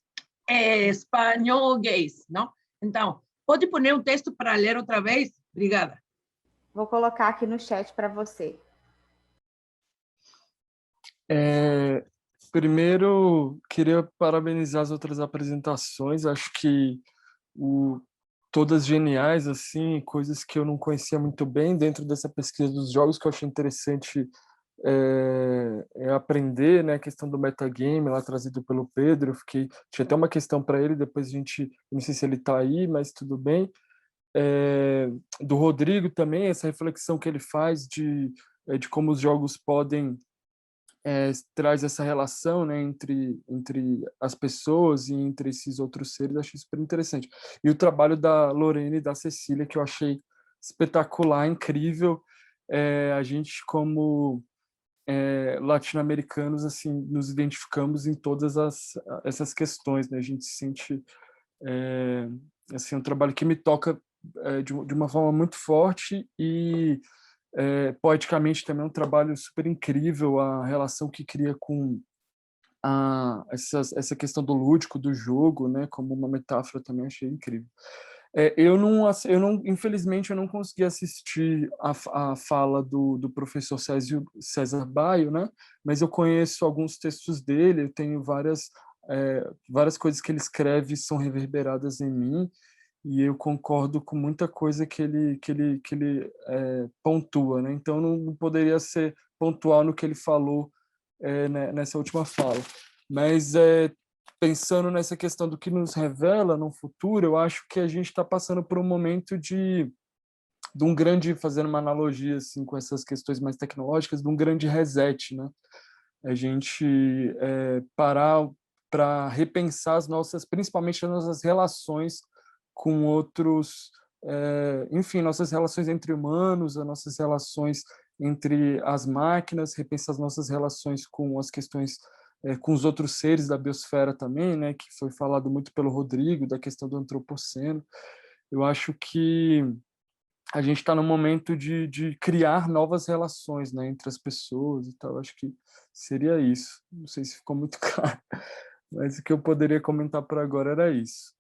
é espanhol-guês, não? Então, pode pôr um texto para ler outra vez? Obrigada. Vou colocar aqui no chat para você. Primeiro, queria parabenizar as outras apresentações. Acho que todas geniais, assim, coisas que eu não conhecia muito bem dentro dessa pesquisa dos jogos, que eu achei interessante aprender, né, a questão do metagame lá trazido pelo Pedro. Tinha até uma questão para ele, depois não sei se ele está aí, mas tudo bem. Do Rodrigo também, essa reflexão que ele faz de como os jogos podem traz essa relação, né, entre as pessoas e entre esses outros seres. Achei super interessante. E o trabalho da Lorena e da Cecília, que eu achei espetacular, incrível. A gente, como latino-americanos, assim, nos identificamos em todas essas questões, né? A gente se sente assim, um trabalho que me toca de uma forma muito forte e poeticamente também é um trabalho super incrível, a relação que cria com essa questão do lúdico, do jogo, né, como uma metáfora, também achei incrível. Infelizmente, eu não consegui assistir a fala do professor César Baio, né, mas eu conheço alguns textos dele, eu tenho várias coisas que ele escreve são reverberadas em mim, e eu concordo com muita coisa que ele pontua, né? Então não poderia ser pontual no que ele falou nessa última fala. Mas pensando nessa questão do que nos revela no futuro, eu acho que a gente está passando por um momento de fazendo uma analogia assim, com essas questões mais tecnológicas, de um grande reset, né? A gente parar para repensar principalmente as nossas relações com outros, enfim, nossas relações entre humanos, as nossas relações entre as máquinas, repensar as nossas relações com as questões com os outros seres da biosfera também, né, que foi falado muito pelo Rodrigo, da questão do antropoceno. Eu acho que a gente está no momento de criar novas relações, né, entre as pessoas e tal. Eu acho que seria isso. Não sei se ficou muito claro, mas o que eu poderia comentar por agora era isso.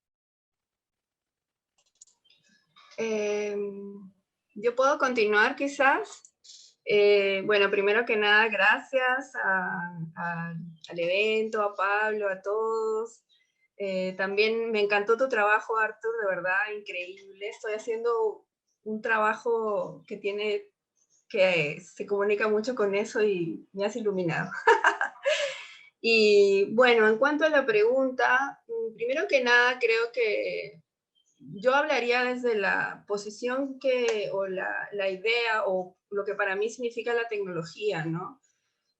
Yo puedo continuar quizás. Bueno, primero que nada, gracias al evento, a Pablo, a todos. También me encantó tu trabajo, Arthur, de verdad, increíble. Estoy haciendo un trabajo que se comunica mucho con eso y me has iluminado. Y bueno, en cuanto a la pregunta, primero que nada, creo que yo hablaría desde la posición o la idea o lo que para mí significa la tecnología, ¿no?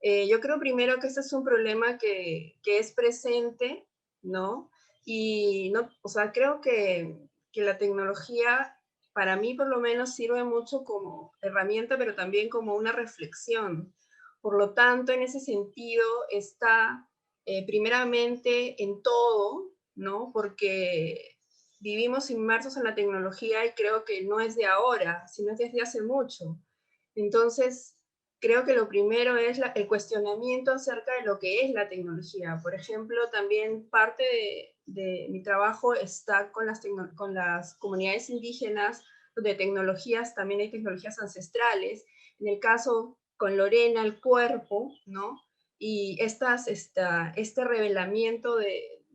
Yo creo primero que este es un problema que es presente, ¿no? Y no, o sea, creo que la tecnología para mí por lo menos sirve mucho como herramienta, pero también como una reflexión. Por lo tanto, en ese sentido está primeramente en todo, ¿no? Porque vivimos inmersos en la tecnología y creo que no es de ahora, sino es desde hace mucho. Entonces, creo que lo primero es el cuestionamiento acerca de lo que es la tecnología. Por ejemplo, también parte de mi trabajo está con las comunidades indígenas, donde también hay tecnologías ancestrales. En el caso con Lorena, el cuerpo, ¿no? Y este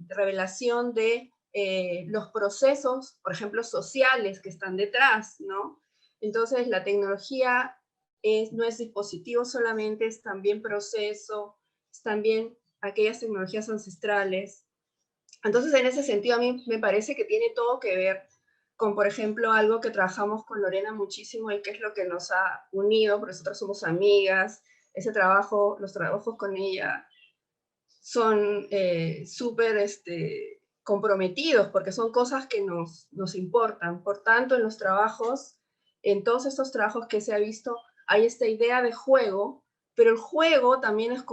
revelación de los procesos, por ejemplo, sociales que están detrás, ¿no? Entonces, la tecnología no es dispositivo solamente, es también proceso, es también aquellas tecnologías ancestrales. Entonces, en ese sentido, a mí me parece que tiene todo que ver con, por ejemplo, algo que trabajamos con Lorena muchísimo y que es lo que nos ha unido, porque nosotros somos amigas. Los trabajos con ella son súper comprometidos, porque son cosas que nos importan. Por tanto, en todos estos trabajos que se ha visto, hay esta idea de juego, pero el juego también es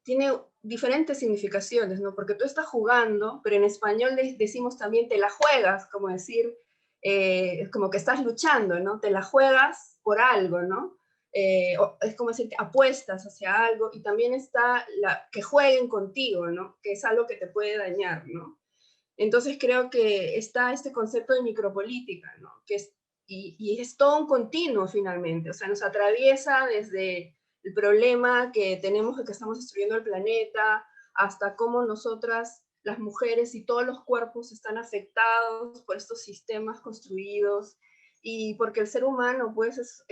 tiene diferentes significaciones, ¿no? Porque tú estás jugando, pero en español decimos también te la juegas, como decir, como que estás luchando, ¿no? Te la juegas por algo, ¿no? Es como decir, apuestas hacia algo, y también está que jueguen contigo, ¿no? Que es algo que te puede dañar, ¿no? Entonces creo que está este concepto de micropolítica, ¿no? Y es todo un continuo finalmente, o sea, nos atraviesa desde el problema que tenemos de que estamos destruyendo el planeta, hasta cómo nosotras, las mujeres y todos los cuerpos están afectados por estos sistemas construidos, y porque el ser humano pues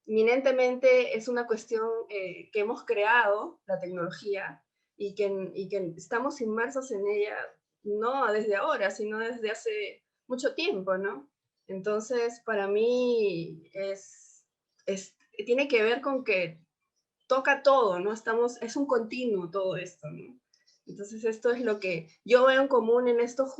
eminentemente es una cuestión que hemos creado, la tecnología, y que estamos inmersos en ella, no desde ahora, sino desde hace mucho tiempo, ¿no? Entonces, para mí tiene que ver con que toca todo, ¿no? Es un continuo todo esto, ¿no? Entonces, esto es lo que yo veo en común en estos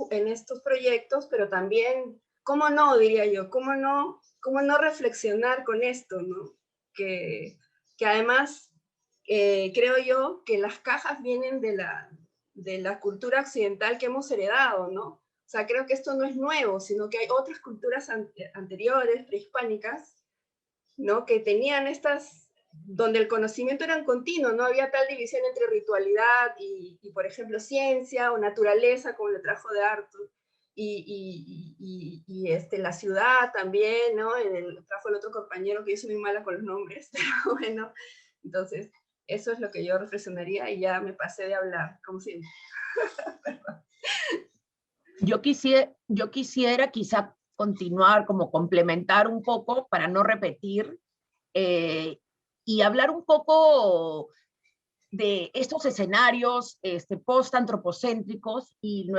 proyectos, pero también, ¿cómo no, diría yo? ¿Cómo no reflexionar con esto, ¿no? Que además, creo yo que las cajas vienen de la cultura occidental que hemos heredado, ¿no? O sea, creo que esto no es nuevo, sino que hay otras culturas anteriores, prehispánicas, ¿no? Que tenían donde el conocimiento era continuo, no había tal división entre ritualidad y por ejemplo, ciencia o naturaleza, como le trajo de Arthur, y la ciudad también, ¿no? Trajo el otro compañero, que yo soy muy mala con los nombres, pero bueno, entonces, eso es lo que yo reflexionaría, y ya me pasé de hablar, como siempre. Yo quisiera quizá continuar, como complementar un poco para no repetir, y hablar un poco de estos escenarios post-antropocéntricos y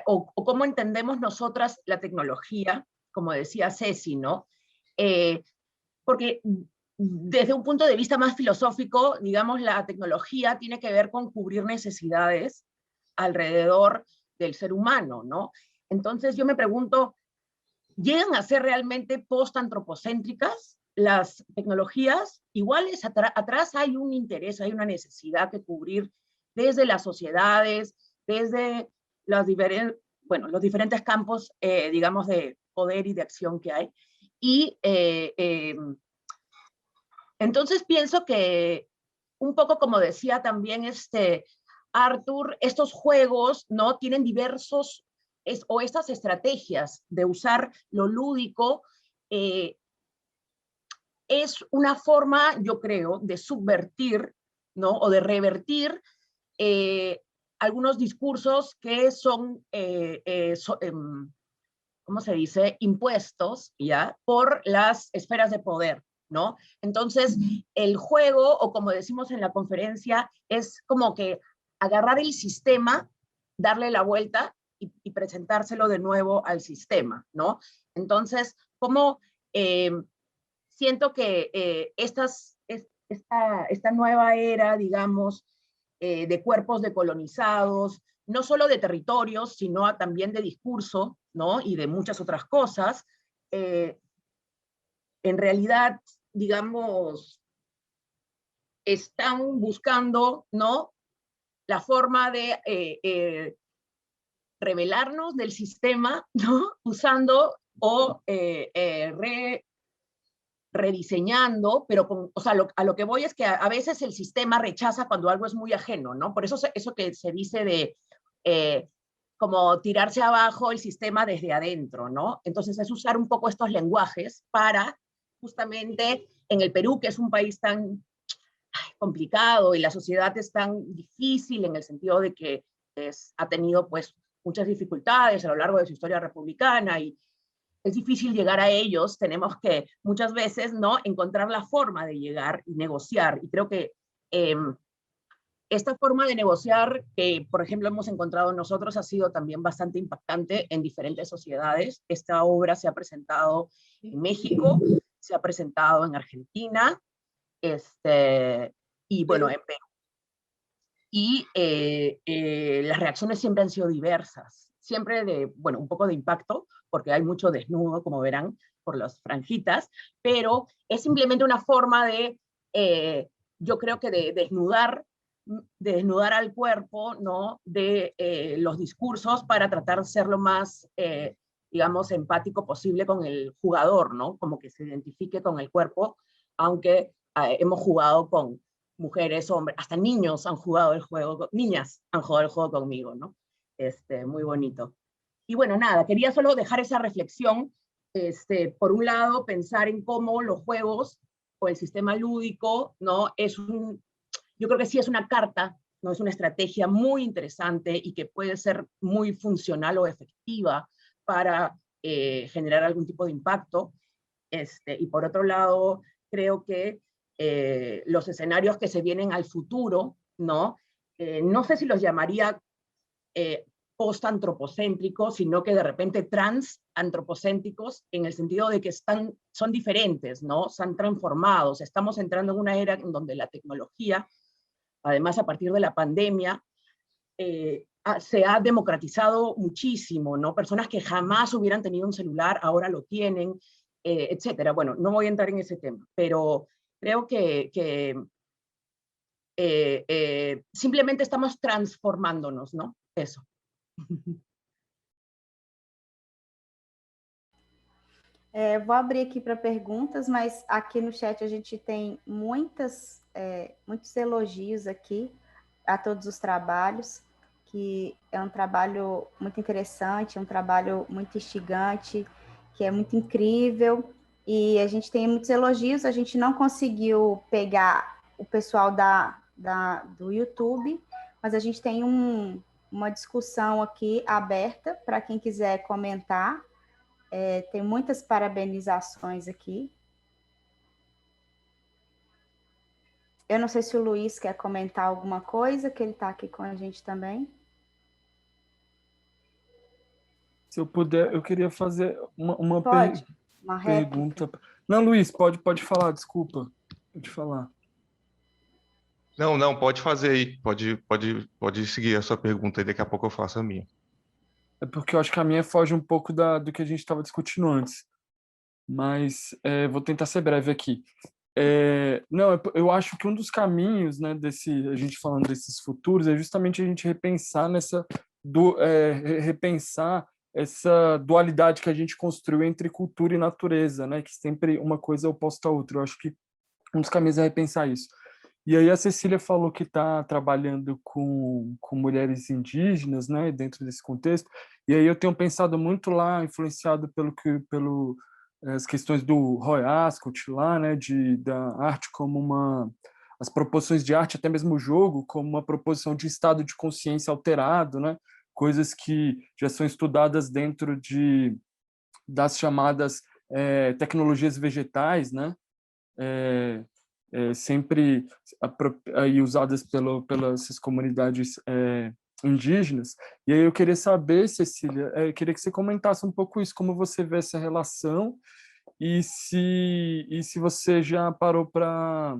o cómo entendemos nosotras la tecnología, como decía Ceci, ¿no? Porque desde un punto de vista más filosófico, digamos, la tecnología tiene que ver con cubrir necesidades alrededor del ser humano, ¿no? Entonces yo me pregunto, ¿llegan a ser realmente post-antropocéntricas las tecnologías? Iguales, atrás hay un interés, hay una necesidad que cubrir desde las sociedades, desde los diferentes campos, digamos, de poder y de acción que hay. Y entonces pienso que, un poco como decía también Arthur, estos juegos, ¿no? Tienen diversos, o estas estrategias de usar lo lúdico, es una forma, yo creo, de subvertir, ¿no? O de revertir algunos discursos que son, ¿cómo se dice? Impuestos, ¿ya? Por las esferas de poder, ¿no? Entonces, el juego, o como decimos en la conferencia, es como que agarrar el sistema, darle la vuelta y presentárselo de nuevo al sistema, ¿no? Entonces, como siento que esta nueva era, digamos, de cuerpos decolonizados, no solo de territorios, sino también de discurso, ¿no? Y de muchas otras cosas, en realidad, digamos, están buscando, ¿no? La forma de rebelarnos del sistema, ¿no? Usando o rediseñando, pero o sea, a lo que voy es que a veces el sistema rechaza cuando algo es muy ajeno, ¿no? Por eso eso que se dice de como tirarse abajo el sistema desde adentro, ¿no? Entonces es usar un poco estos lenguajes para justamente en el Perú, que es un país tan complicado y la sociedad es tan difícil en el sentido de que ha tenido pues muchas dificultades a lo largo de su historia republicana y es difícil llegar a ellos, tenemos que muchas veces, ¿no?, encontrar la forma de llegar y negociar. Y creo que esta forma de negociar que, por ejemplo, hemos encontrado nosotros ha sido también bastante impactante en diferentes sociedades. Esta obra se ha presentado en México, se ha presentado en Argentina, y bueno, en Perú. Y las reacciones siempre han sido diversas, siempre de, bueno, un poco de impacto, porque hay mucho desnudo, como verán, por las franjitas, pero es simplemente una forma de, yo creo que de desnudar al cuerpo, ¿no?, de los discursos para tratar de ser lo más, digamos, empático posible con el jugador, ¿no? Como que se identifique con el cuerpo, aunque hemos jugado con mujeres, hombres, hasta niños han jugado el juego, niñas han jugado el juego conmigo, ¿no? Muy bonito. Y bueno, nada, quería solo dejar esa reflexión, por un lado, pensar en cómo los juegos o el sistema lúdico, ¿no? Yo creo que sí es una carta, ¿no? Es una estrategia muy interesante y que puede ser muy funcional o efectiva para generar algún tipo de impacto. Y por otro lado, creo que los escenarios que se vienen al futuro, ¿no? No sé si los llamaría post-antropocéntricos, sino que de repente trans-antropocéntricos, en el sentido de que son diferentes, ¿no? Se han transformado. Estamos entrando en una era en donde la tecnología, además a partir de la pandemia, se ha democratizado muchísimo, ¿no? Personas que jamás hubieran tenido un celular, ahora lo tienen, etcétera. Bueno, no voy a entrar en ese tema, pero creo que simplemente estamos transformándonos, ¿no? Eso. Vou abrir aqui para perguntas, mas aqui no chat a gente tem muitos elogios aqui a todos os trabalhos, que é um trabalho muito interessante, é um trabalho muito instigante, que é muito incrível, e a gente tem muitos elogios, a gente não conseguiu pegar o pessoal do YouTube, mas a gente tem uma discussão aqui aberta para quem quiser comentar. Tem muitas parabenizações aqui. Eu não sei se o Luiz quer comentar alguma coisa, que ele está aqui com a gente também. Se eu puder, eu queria fazer uma Pode? Uma réplica? pergunta. Não, Luiz, pode falar, desculpa. Pode falar. Não, pode fazer aí. Pode seguir a sua pergunta e daqui a pouco eu faço a minha. É porque eu acho que a minha foge um pouco do que a gente estava discutindo antes. Mas vou tentar ser breve aqui. Não, eu acho que um dos caminhos, né, a gente falando desses futuros, é justamente a gente repensar repensar essa dualidade que a gente construiu entre cultura e natureza, né, que sempre uma coisa é oposta à outra. Eu acho que um dos caminhos é repensar isso. E aí a Cecília falou que está trabalhando com mulheres indígenas, né, dentro desse contexto. E aí eu tenho pensado muito lá, influenciado pelo as questões do Roy Ascott lá, né, da arte como as proposições de arte, até mesmo o jogo, como uma proposição de estado de consciência alterado, né, coisas que já são estudadas dentro das chamadas tecnologias vegetais, né, sempre aí usadas pelas comunidades indígenas. E aí eu queria saber, Cecília, eu queria que você comentasse um pouco isso, como você vê essa relação e se você já parou para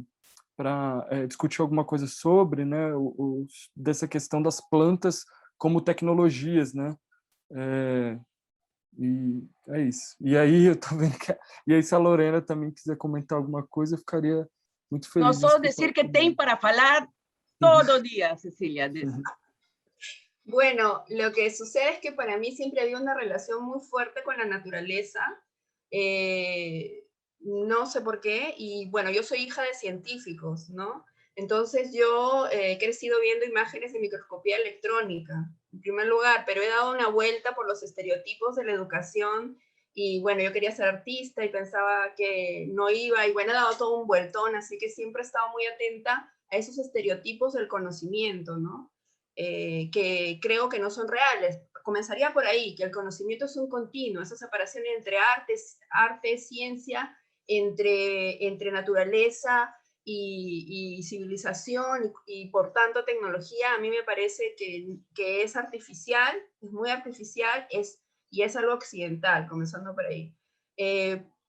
discutir alguma coisa sobre, né, dessa questão das plantas como tecnologias, né? E é isso. E aí eu tô vendo e aí se a Lorena também quiser comentar alguma coisa, eu ficaria muito No feliz de solo escutar decir que também. tem para falar todo día, Cecilia. de eso. Bueno, lo que sucede es que para mí siempre había una relación muy fuerte con la naturaleza. No sé por qué, y bueno, yo soy hija de científicos, ¿no? Entonces yo he crecido viendo imágenes de microscopía electrónica, en primer lugar, pero he dado una vuelta por los estereotipos de la educación y bueno, yo quería ser artista y pensaba que no iba, y bueno, he dado todo un vueltón, así que siempre he estado muy atenta a esos estereotipos del conocimiento, ¿no? Que creo que no son reales. Comenzaría por ahí, que el conocimiento es un continuo, esa separación entre arte, ciencia, entre naturaleza y civilización y por tanto tecnología, a mí me parece que es artificial, es muy artificial y es algo occidental, comenzando por ahí.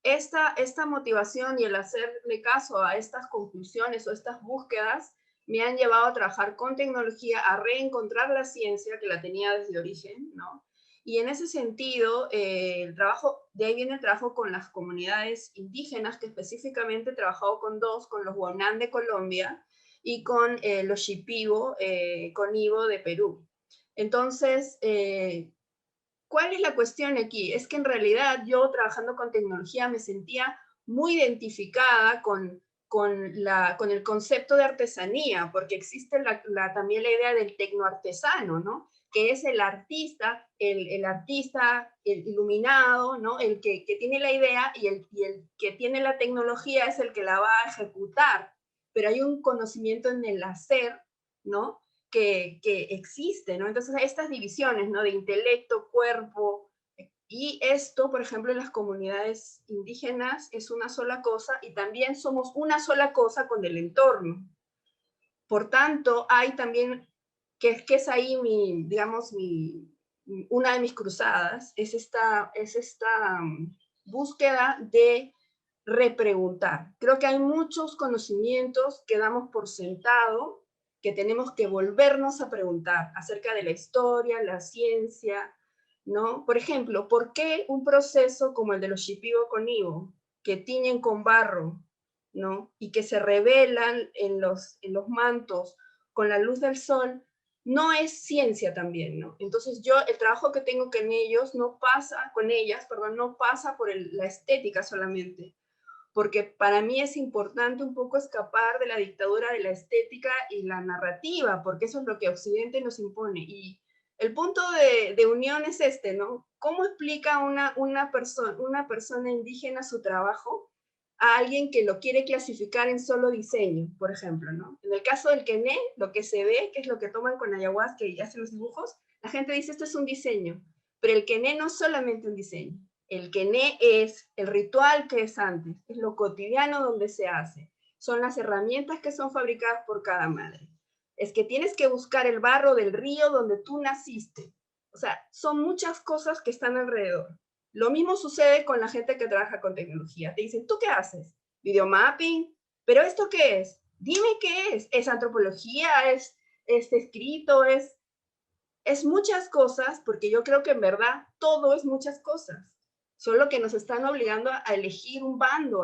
Esta motivación y el hacerle caso a estas conclusiones o estas búsquedas me han llevado a trabajar con tecnología, a reencontrar la ciencia que la tenía desde origen, ¿no? Y en ese sentido, de ahí viene el trabajo con las comunidades indígenas, que específicamente he trabajado con los Guanán de Colombia y con los Shipibo, con Ivo de Perú. Entonces, ¿cuál es la cuestión aquí? Es que en realidad yo trabajando con tecnología me sentía muy identificada con el concepto de artesanía, porque existe también la idea del tecnoartesano, ¿no? Que es el artista, el artista, el iluminado, ¿no? El que tiene la idea y el que tiene la tecnología es el que la va a ejecutar, pero hay un conocimiento en el hacer, ¿no? Que existe, ¿no? Entonces hay estas divisiones, ¿no? De intelecto, cuerpo, y esto, por ejemplo, en las comunidades indígenas es una sola cosa y también somos una sola cosa con el entorno. Por tanto, hay también, que es ahí una de mis cruzadas, es esta búsqueda de repreguntar. Creo que hay muchos conocimientos que damos por sentado, que tenemos que volvernos a preguntar acerca de la historia, la ciencia, ¿no? Por ejemplo, ¿por qué un proceso como el de los Shipibo con Ivo, que tiñen con barro, ¿no? Y que se revelan en los mantos con la luz del sol, no es ciencia también, ¿no? Entonces el trabajo que tengo con ellas no pasa por la estética solamente, porque para mí es importante un poco escapar de la dictadura de la estética y la narrativa, porque eso es lo que Occidente nos impone. Y el punto de unión es ¿no? ¿Cómo explica una persona indígena su trabajo a alguien que lo quiere clasificar en solo diseño, por ejemplo, ¿no? En el caso del quené, lo que se ve, que es lo que toman con ayahuasca y hacen los dibujos, la gente dice esto es un diseño, pero el quené no es solamente un diseño. El quené es el ritual que es antes, es lo cotidiano donde se hace, son las herramientas que son fabricadas por cada madre. Es que tienes que buscar el barro del río donde tú naciste, O sea, son muchas cosas que están alrededor. Lo mismo sucede con la gente que trabaja con tecnología. Te dicen, ¿tú qué haces? Videomapping. ¿Pero esto qué es? Dime qué es. ¿Es antropología? ¿Es escrito? Es muchas cosas, porque yo creo que en verdad todo es muchas cosas. Solo que nos están obligando a elegir un bando.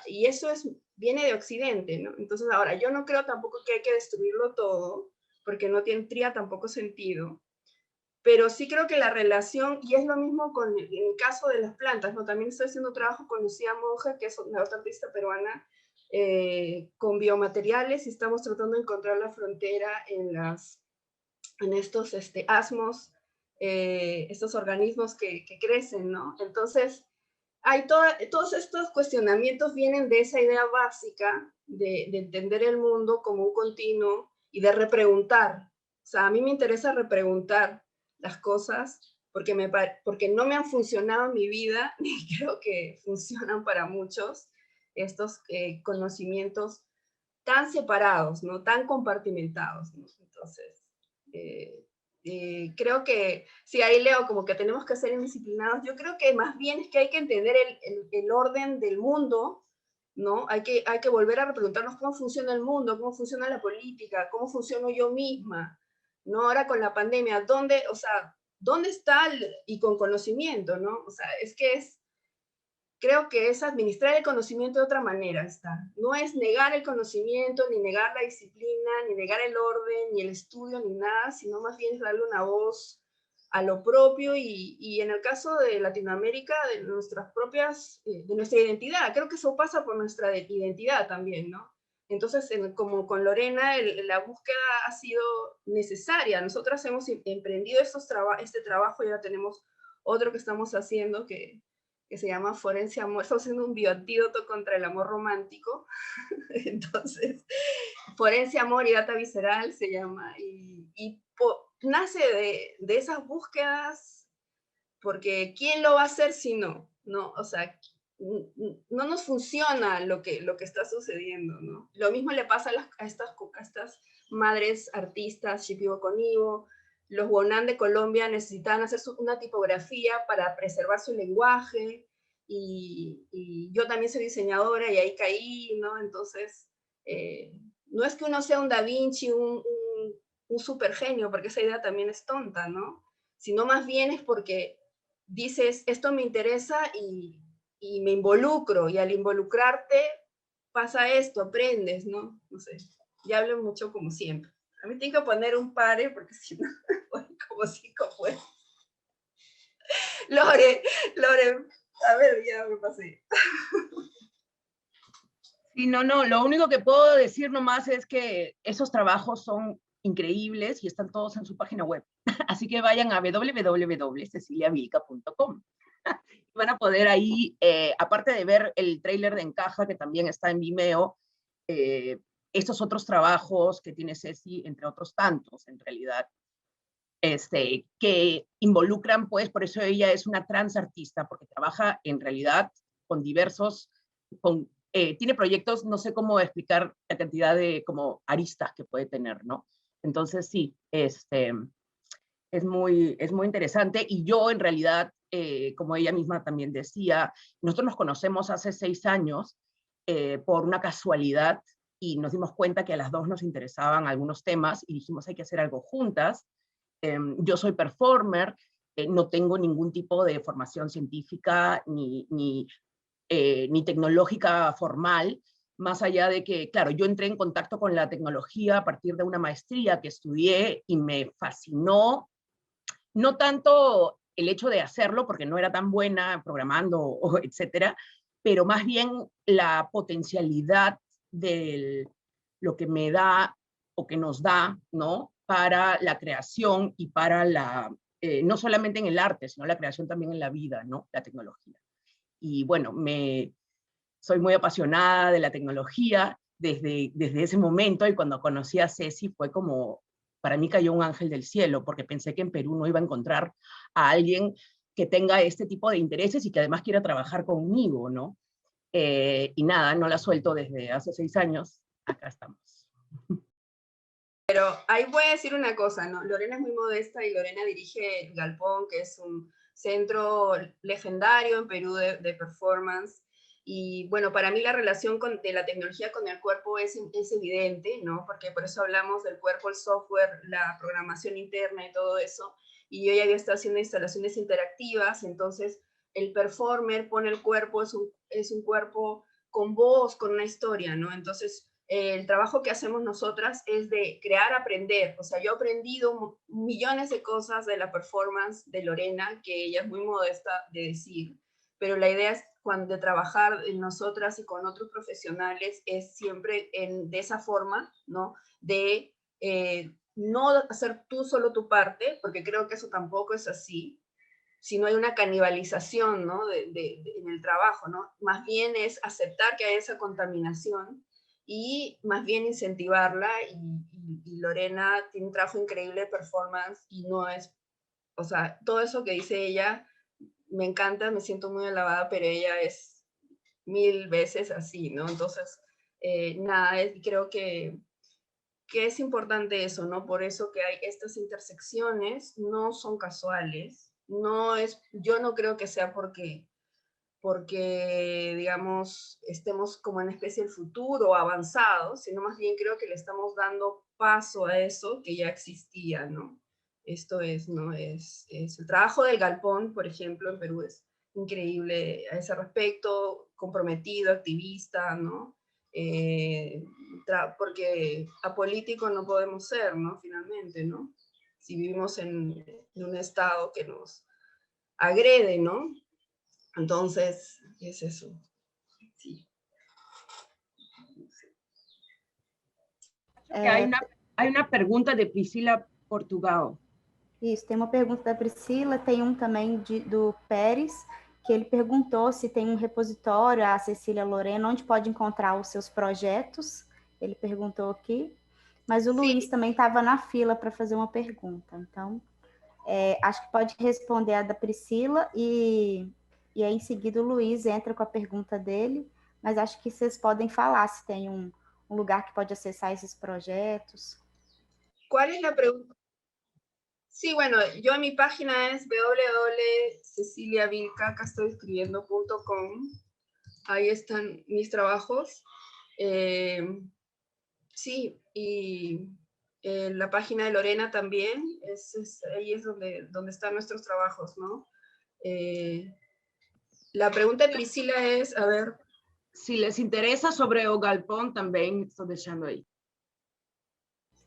Y eso viene de Occidente, ¿no? Entonces ahora, yo no creo tampoco que hay que destruirlo todo, porque no tendría tampoco sentido. Pero sí creo que la relación, y es lo mismo en el caso de las plantas, ¿no? También estoy haciendo trabajo con Lucía Monge, que es una otra artista peruana, con biomateriales, y estamos tratando de encontrar la frontera en estos asmos, estos organismos que crecen, ¿no? Entonces, todos estos cuestionamientos vienen de esa idea básica de entender el mundo como un continuo y de repreguntar. O sea, a mí me interesa repreguntar las cosas porque no me han funcionado en mi vida, ni creo que funcionan para muchos, estos conocimientos tan separados, ¿no? Tan compartimentados, ¿no? Entonces, creo que, sí, ahí leo como que tenemos que ser indisciplinados. Yo creo que más bien es que hay que entender el orden del mundo, ¿no? Hay que volver a repreguntarnos cómo funciona el mundo, cómo funciona la política, cómo funciono yo misma, ¿no? Ahora con la pandemia, ¿dónde está y con conocimiento, ¿no? O sea, creo que es administrar el conocimiento de otra manera. No es negar el conocimiento, ni negar la disciplina, ni negar el orden, ni el estudio, ni nada, sino más bien es darle una voz a lo propio y en el caso de Latinoamérica, de nuestra identidad. Creo que eso pasa por nuestra identidad también, ¿no? Entonces, como con Lorena, la búsqueda ha sido necesaria. Nosotras hemos emprendido este trabajo, ya tenemos otro que estamos haciendo que se llama Forense Amor. Estamos haciendo un bioantídoto contra el amor romántico. Entonces, Forense Amor y Data Visceral se llama, y nace de esas búsquedas, porque ¿quién lo va a hacer si no? ¿No? O sea, no nos funciona lo que está sucediendo, ¿no? Lo mismo le pasa a estas madres artistas, Shipibo con Ivo. Los Wonan de Colombia necesitaban hacer una tipografía para preservar su lenguaje, y yo también soy diseñadora y ahí caí, ¿no? Entonces, no es que uno sea un Da Vinci, un super genio, porque esa idea también es tonta, ¿no? Sino más bien es porque dices, esto me interesa y me involucro, y al involucrarte pasa esto, aprendes, ¿no? No sé, ya hablo mucho como siempre. A mí tengo que poner un pare, porque si no, voy como 5 juegos. Lore, a ver, ya me pasé. Sí, no, lo único que puedo decir nomás es que esos trabajos son increíbles y están todos en su página web. Así que vayan a www.ceciliavilca.com. Van a poder ahí, aparte de ver el tráiler de Encaja, que también está en Vimeo, estos otros trabajos que tiene Ceci, entre otros tantos, en realidad, que involucran, pues, por eso ella es una trans artista, porque trabaja en realidad con diversos, tiene proyectos, no sé cómo explicar la cantidad de como aristas que puede tener, ¿no? Entonces sí, es muy interesante, y yo en realidad, como ella misma también decía, nosotros nos conocemos hace 6 años por una casualidad, y nos dimos cuenta que a las dos nos interesaban algunos temas, y dijimos hay que hacer algo juntas. Yo soy performer, no tengo ningún tipo de formación científica ni tecnológica formal, más allá de que, claro, yo entré en contacto con la tecnología a partir de una maestría que estudié y me fascinó, no tanto el hecho de hacerlo, porque no era tan buena programando, etcétera, pero más bien la potencialidad de lo que me da o que nos da, ¿no?, para la creación y para no solamente en el arte, sino la creación también en la vida, ¿no?, la tecnología. Y bueno, soy muy apasionada de la tecnología desde ese momento, y cuando conocí a Ceci fue como, para mí cayó un ángel del cielo, porque pensé que en Perú no iba a encontrar a alguien que tenga este tipo de intereses y que además quiera trabajar conmigo, ¿no? Y nada, no la suelto desde hace 6 años, acá estamos. Pero ahí voy a decir una cosa, ¿no? Lorena es muy modesta y Lorena dirige el Galpón, que es un centro legendario en Perú de performance. Y bueno, para mí la relación de la tecnología con el cuerpo es evidente, ¿no? Porque por eso hablamos del cuerpo, el software, la programación interna y todo eso. Y yo ya había estado haciendo instalaciones interactivas, entonces el performer pone el cuerpo, es un cuerpo con voz, con una historia, ¿no? Entonces el trabajo que hacemos nosotras es de crear, aprender. O sea, yo he aprendido millones de cosas de la performance de Lorena, que ella es muy modesta de decir, pero la idea es de trabajar en nosotras y con otros profesionales es siempre de esa forma, ¿no? De no hacer tú solo tu parte, porque creo que eso tampoco es así, sino hay una canibalización, ¿no? En el trabajo, ¿no? Más bien es aceptar que hay esa contaminación y más bien incentivarla, y Lorena tiene un trabajo increíble de performance y no es, o sea, todo eso que dice ella me encanta, me siento muy alabada, pero ella es 1000 veces así, ¿no? Entonces, nada, creo que es importante eso, ¿no? Por eso que hay estas intersecciones, no son casuales, yo no creo que sea porque, digamos, estemos como en especie del futuro avanzados, sino más bien creo que le estamos dando paso a eso que ya existía, ¿no? Esto es, ¿no? Es el trabajo del Galpón, por ejemplo, en Perú es increíble a ese respecto, comprometido, activista, ¿no? Porque apolítico no podemos ser, ¿no? Finalmente, ¿no? Si vivimos en un estado que nos agrede, ¿no? Entonces, es eso. Sí. Hay una pregunta de Priscila Portugal. Isso, tem uma pergunta da Priscila, tem um também do Pérez, que ele perguntou se tem um repositório, a Cecília Lorena, onde pode encontrar os seus projetos. Ele perguntou aqui. Mas o Luiz também estava na fila para fazer uma pergunta. Então, acho que pode responder a da Priscila e aí em seguida o Luiz entra com a pergunta dele. Mas acho que vocês podem falar se tem um lugar que pode acessar esses projetos. ¿Cuál es la pregunta? Sí, bueno, yo en mi página es www.ceciliavilca, acá estoy escribiendo.com. Ahí están mis trabajos. Sí, y la página de Lorena también, ahí es donde están nuestros trabajos, ¿no? La pregunta de Priscila es, a ver. Si les interesa sobre o Galpón, también estoy dejando ahí.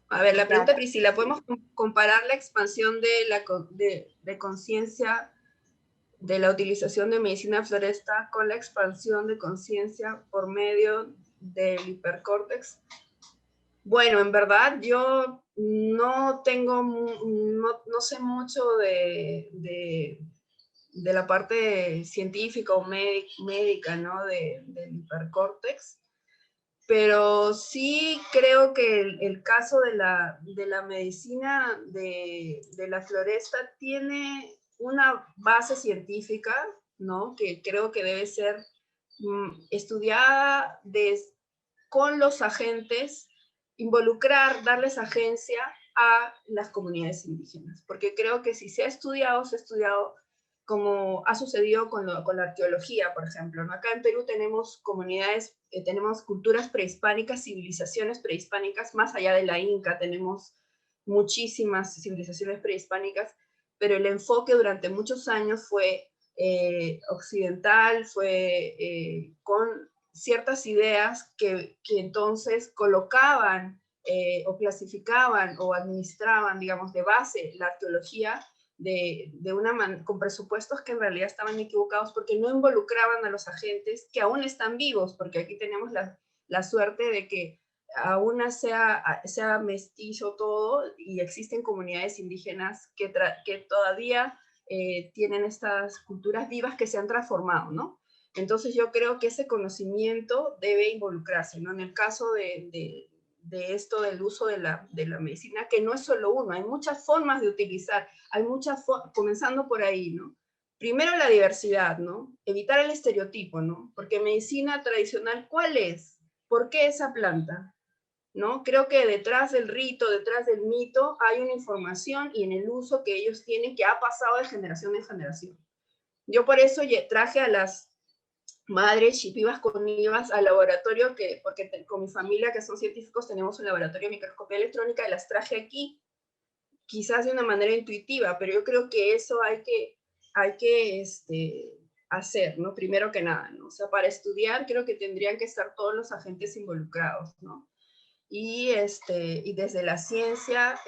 A ver, la pregunta, Priscila, ¿podemos comparar la expansión de conciencia de la utilización de medicina floresta con la expansión de conciencia por medio del hipercórtex? Bueno, en verdad yo no sé mucho de la parte científica o médica, ¿no? Del hipercórtex. Pero sí creo que el caso de la medicina de la floresta tiene una base científica, ¿no? Que creo que debe ser estudiada con los agentes, darles agencia a las comunidades indígenas. Porque creo que si se ha estudiado como ha sucedido con la arqueología, por ejemplo, ¿no? Acá en Perú tenemos comunidades, tenemos culturas prehispánicas, civilizaciones prehispánicas, más allá de la Inca, tenemos muchísimas civilizaciones prehispánicas, pero el enfoque durante muchos años fue occidental, fue con ciertas ideas que entonces colocaban o clasificaban o administraban, digamos, de base la arqueología con presupuestos que en realidad estaban equivocados porque no involucraban a los agentes que aún están vivos, porque aquí tenemos la suerte de que aún sea mestizo todo y existen comunidades indígenas que todavía tienen estas culturas vivas que se han transformado, ¿no? Entonces yo creo que ese conocimiento debe involucrarse, ¿no? En el caso de esto del uso de la medicina, que no es solo uno, hay muchas formas de utilizar, comenzando por ahí, ¿no? Primero la diversidad, ¿no? Evitar el estereotipo, ¿no? Porque medicina tradicional, ¿cuál es? ¿Por qué esa planta? ¿no? Creo que detrás del rito, detrás del mito, hay una información y en el uso que ellos tienen que ha pasado de generación en generación. Yo por eso traje a las madres chipivas con IVAs al laboratorio, porque con mi familia, que son científicos, tenemos un laboratorio de microscopía electrónica, y las traje aquí, quizás de una manera intuitiva, pero yo creo que eso hay que hacer, ¿no? Primero que nada, ¿no? O sea, para estudiar creo que tendrían que estar todos los agentes involucrados, ¿no? Y desde la ciencia,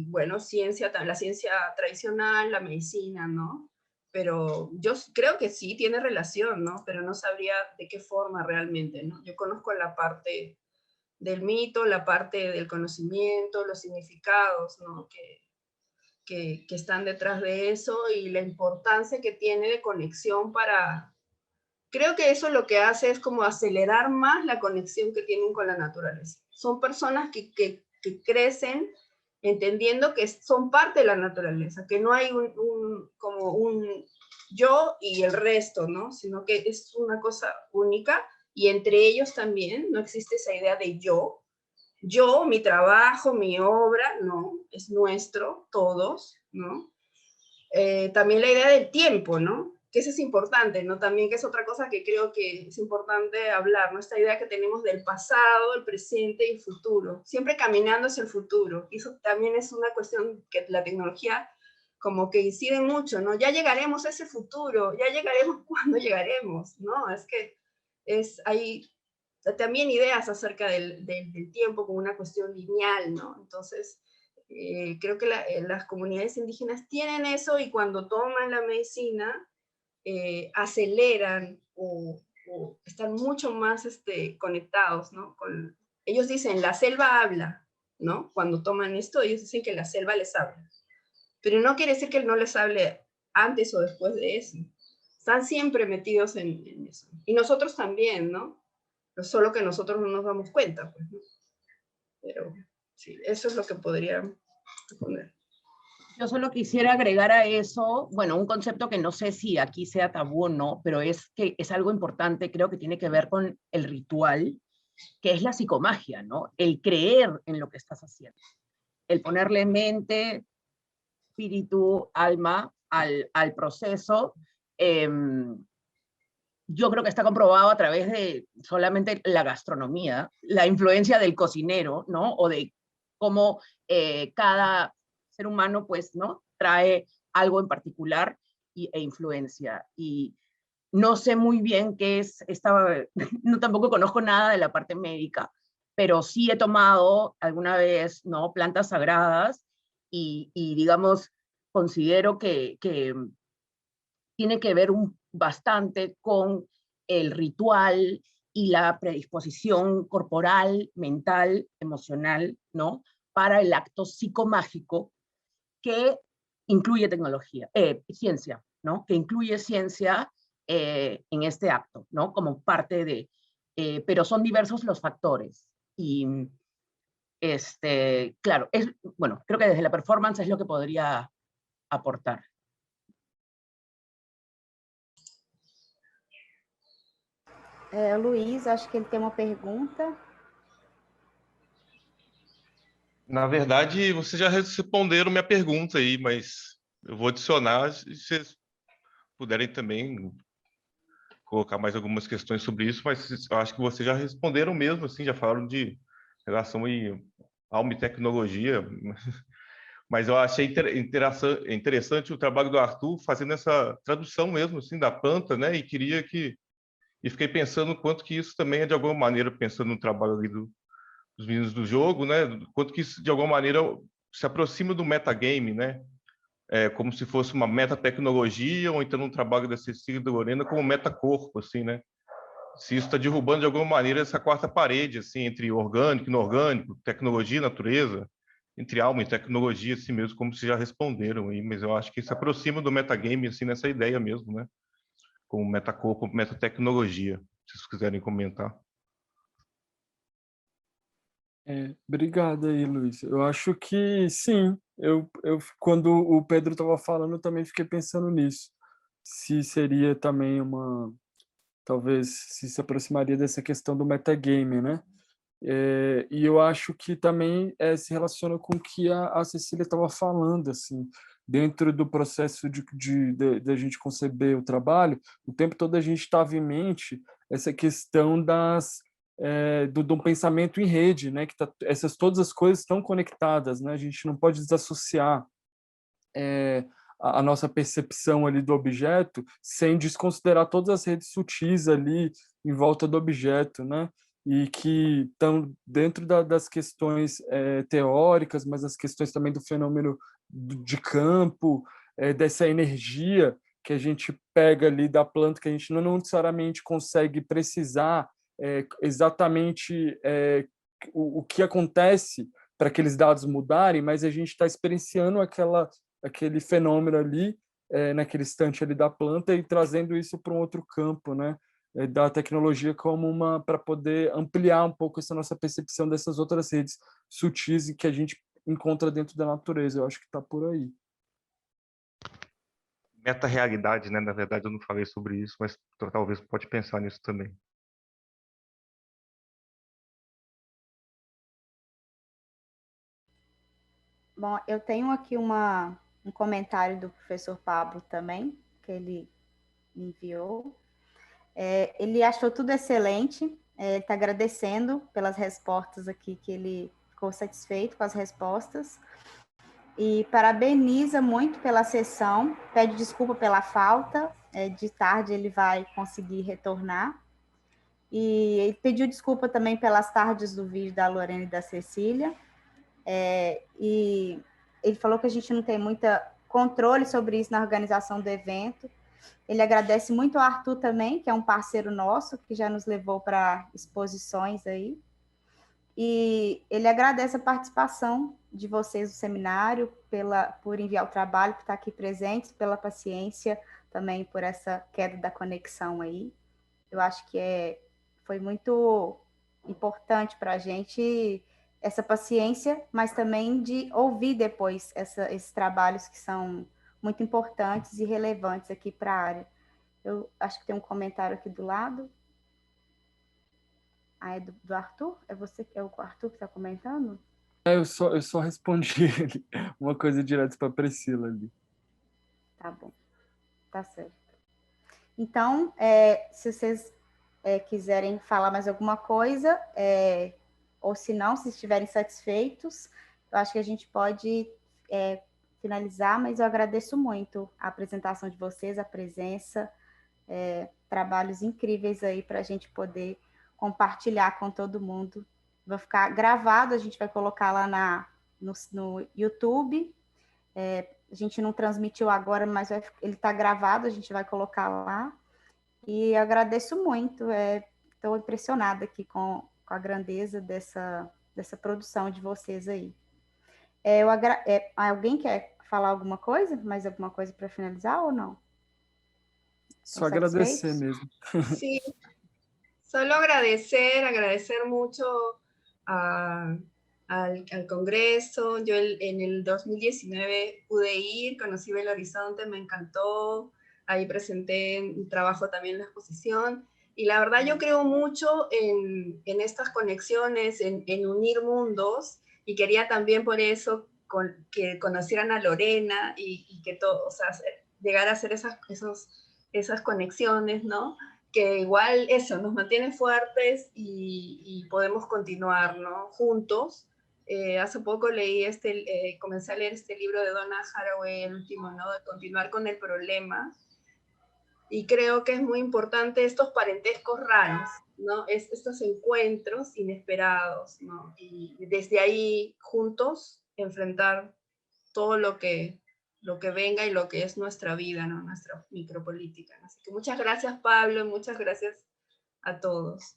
bueno, la ciencia tradicional, la medicina, ¿no? Pero yo creo que sí tiene relación, ¿no? Pero no sabría de qué forma realmente, ¿no? Yo conozco la parte del mito, la parte del conocimiento, los significados, ¿no? Que están detrás de eso y la importancia que tiene de conexión para... Creo que eso lo que hace es como acelerar más la conexión que tienen con la naturaleza. Son personas que crecen entendiendo que son parte de la naturaleza, que no hay como un yo y el resto, ¿no? Sino que es una cosa única y entre ellos también no existe esa idea de yo, mi trabajo, mi obra, no, es nuestro, todos, ¿no? También la idea del tiempo, ¿no? Que eso es importante, ¿no? También que es otra cosa que creo que es importante hablar, ¿no? Esta idea que tenemos del pasado, el presente y el futuro, siempre caminando hacia el futuro. Y eso también es una cuestión que la tecnología como que incide mucho, ¿no? Ya llegaremos a ese futuro, ya llegaremos cuando llegaremos, ¿no? Es que hay también ideas acerca del tiempo como una cuestión lineal, ¿no? Entonces, creo que las comunidades indígenas tienen eso y cuando toman la medicina aceleran o están mucho más conectados, ¿no? Ellos dicen, la selva habla, ¿no? Cuando toman esto, ellos dicen que la selva les habla. Pero no quiere decir que no les hable antes o después de eso. Están siempre metidos en eso. Y nosotros también, ¿no? Solo que nosotros no nos damos cuenta, pues, ¿no? Pero sí, eso es lo que podría responder. Yo solo quisiera agregar a eso, bueno, un concepto que no sé si aquí sea tabú o no, pero es que es algo importante, creo que tiene que ver con el ritual, que es la psicomagia, ¿no? El creer en lo que estás haciendo, el ponerle mente, espíritu, alma al proceso. Yo creo que está comprobado a través de solamente la gastronomía, la influencia del cocinero, ¿no? O de cómo cada ser humano, pues, ¿no? Trae algo en particular e influencia. Y no sé muy bien qué es no tampoco conozco nada de la parte médica, pero sí he tomado alguna vez, ¿no? Plantas sagradas y digamos, considero que tiene que ver bastante con el ritual y la predisposición corporal, mental, emocional, ¿no? Para el acto psicomágico que incluye ciencia, ¿no? Que incluye ciencia en este acto, ¿no? Como parte de, pero son diversos los factores. Y, claro, bueno, creo que desde la performance es lo que podría aportar. Luiz, acho que ele tem uma pergunta. Na verdade, vocês já responderam minha pergunta aí, mas eu vou adicionar, se vocês puderem também colocar mais algumas questões sobre isso, mas eu acho que vocês já responderam mesmo, assim, já falaram de relação aí alma e tecnologia, mas eu achei interessante o trabalho do Arthur fazendo essa tradução mesmo, assim, da planta, né, e fiquei pensando quanto que isso também é, de alguma maneira, pensando no trabalho ali dos meninos do jogo, né, quanto que isso, de alguma maneira, se aproxima do metagame, né, como se fosse uma metatecnologia, ou então um trabalho da Cecília e da Lorena como metacorpo, assim, né? Se isso está derrubando, de alguma maneira, essa quarta parede, assim, entre orgânico e inorgânico, tecnologia e natureza, entre alma e tecnologia, assim mesmo, como vocês já responderam aí, mas eu acho que se aproxima do metagame, assim, nessa ideia mesmo, né? Como metacorpo, metatecnologia, se vocês quiserem comentar. Obrigado aí, Luiz. Eu acho que sim. Quando o Pedro estava falando, eu também fiquei pensando nisso. Se seria também talvez se aproximaria dessa questão do metagame, né? E eu acho que também se relaciona com o que a Cecília estava falando, assim, dentro do processo de a gente conceber o trabalho, o tempo todo a gente estava em mente essa questão do pensamento em rede, né? Que todas as coisas estão conectadas, né? A gente não pode desassociar a nossa percepção ali do objeto sem desconsiderar todas as redes sutis ali em volta do objeto, né? E que estão dentro das questões teóricas, mas as questões também do fenômeno de campo, dessa energia que a gente pega ali da planta, que a gente não necessariamente consegue precisar exatamente o que acontece para aqueles dados mudarem, mas a gente está experienciando aquele fenômeno ali, naquele instante ali da planta, e trazendo isso para um outro campo, né? Da tecnologia como para poder ampliar um pouco essa nossa percepção dessas outras redes sutis e que a gente encontra dentro da natureza. Eu acho que está por aí. Meta-realidade, né? Na verdade, eu não falei sobre isso, mas talvez pode pensar nisso também. Bom, eu tenho aqui um comentário do professor Pablo também, que ele me enviou. Ele achou tudo excelente, ele está agradecendo pelas respostas aqui, que ele ficou satisfeito com as respostas, e parabeniza muito pela sessão, pede desculpa pela falta, de tarde ele vai conseguir retornar, e ele pediu desculpa também pelas tardes do vídeo da Lorena e da Cecília, e ele falou que a gente não tem muito controle sobre isso na organização do evento. Ele agradece muito ao Arthur também, que é um parceiro nosso, que já nos levou para exposições aí. E ele agradece a participação de vocês no seminário, por enviar o trabalho, por estar aqui presentes, pela paciência também, por essa queda da conexão aí. Eu acho que foi muito importante para a gente essa paciência, mas também de ouvir depois esses trabalhos que são muito importantes e relevantes aqui para a área. Eu acho que tem um comentário aqui do lado. Ah, é do Arthur? É o Arthur que está comentando? Eu só respondi uma coisa direto para a Priscila ali. Tá bom, tá certo. Então, se vocês quiserem falar mais alguma coisa, ou se não, se estiverem satisfeitos, eu acho que a gente pode finalizar, mas eu agradeço muito a apresentação de vocês, a presença, trabalhos incríveis aí para a gente poder compartilhar com todo mundo. Vai ficar gravado, a gente vai colocar lá no YouTube. A gente não transmitiu agora, mas ele está gravado, a gente vai colocar lá. E eu agradeço muito, estou impressionada aqui com a grandeza dessa produção de vocês aí. Alguém quer falar alguma coisa? Mais alguma coisa para finalizar ou não? Só agradecer mesmo. Sí, solo agradecer mucho al Congreso. Yo en el 2019 pude ir, conocí Belo Horizonte, me encantó. Ahí presenté un trabajo también en la exposición. Y la verdad yo creo mucho en estas conexiones, en unir mundos. Y quería también por eso que conocieran a Lorena y que todo, o sea, llegar a hacer esas conexiones, ¿no? Que igual eso nos mantiene fuertes y podemos continuar, ¿no? Juntos. Hace poco comencé a leer este libro de Donna Haraway, el último, ¿no? De continuar con el problema. Y creo que es muy importante estos parentescos raros, ¿no? Estos encuentros inesperados, ¿no? Y desde ahí, juntos, enfrentar todo lo que venga y lo que es nuestra vida, ¿no? Nuestra micropolítica. Así que muchas gracias, Pablo, y muchas gracias a todos.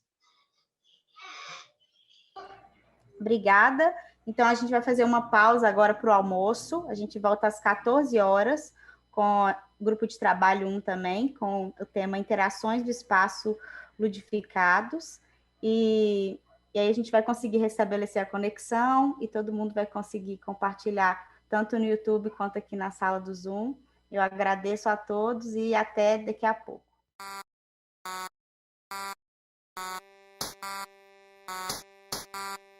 Obrigada. Então, a gente vai fazer uma pausa agora para o almoço. A gente volta às 14 horas com o grupo de trabalho 1 também, com o tema Interações do Espaço Ludificados. E aí a gente vai conseguir restabelecer a conexão e todo mundo vai conseguir compartilhar tanto no YouTube quanto aqui na sala do Zoom. Eu agradeço a todos e até daqui a pouco. Música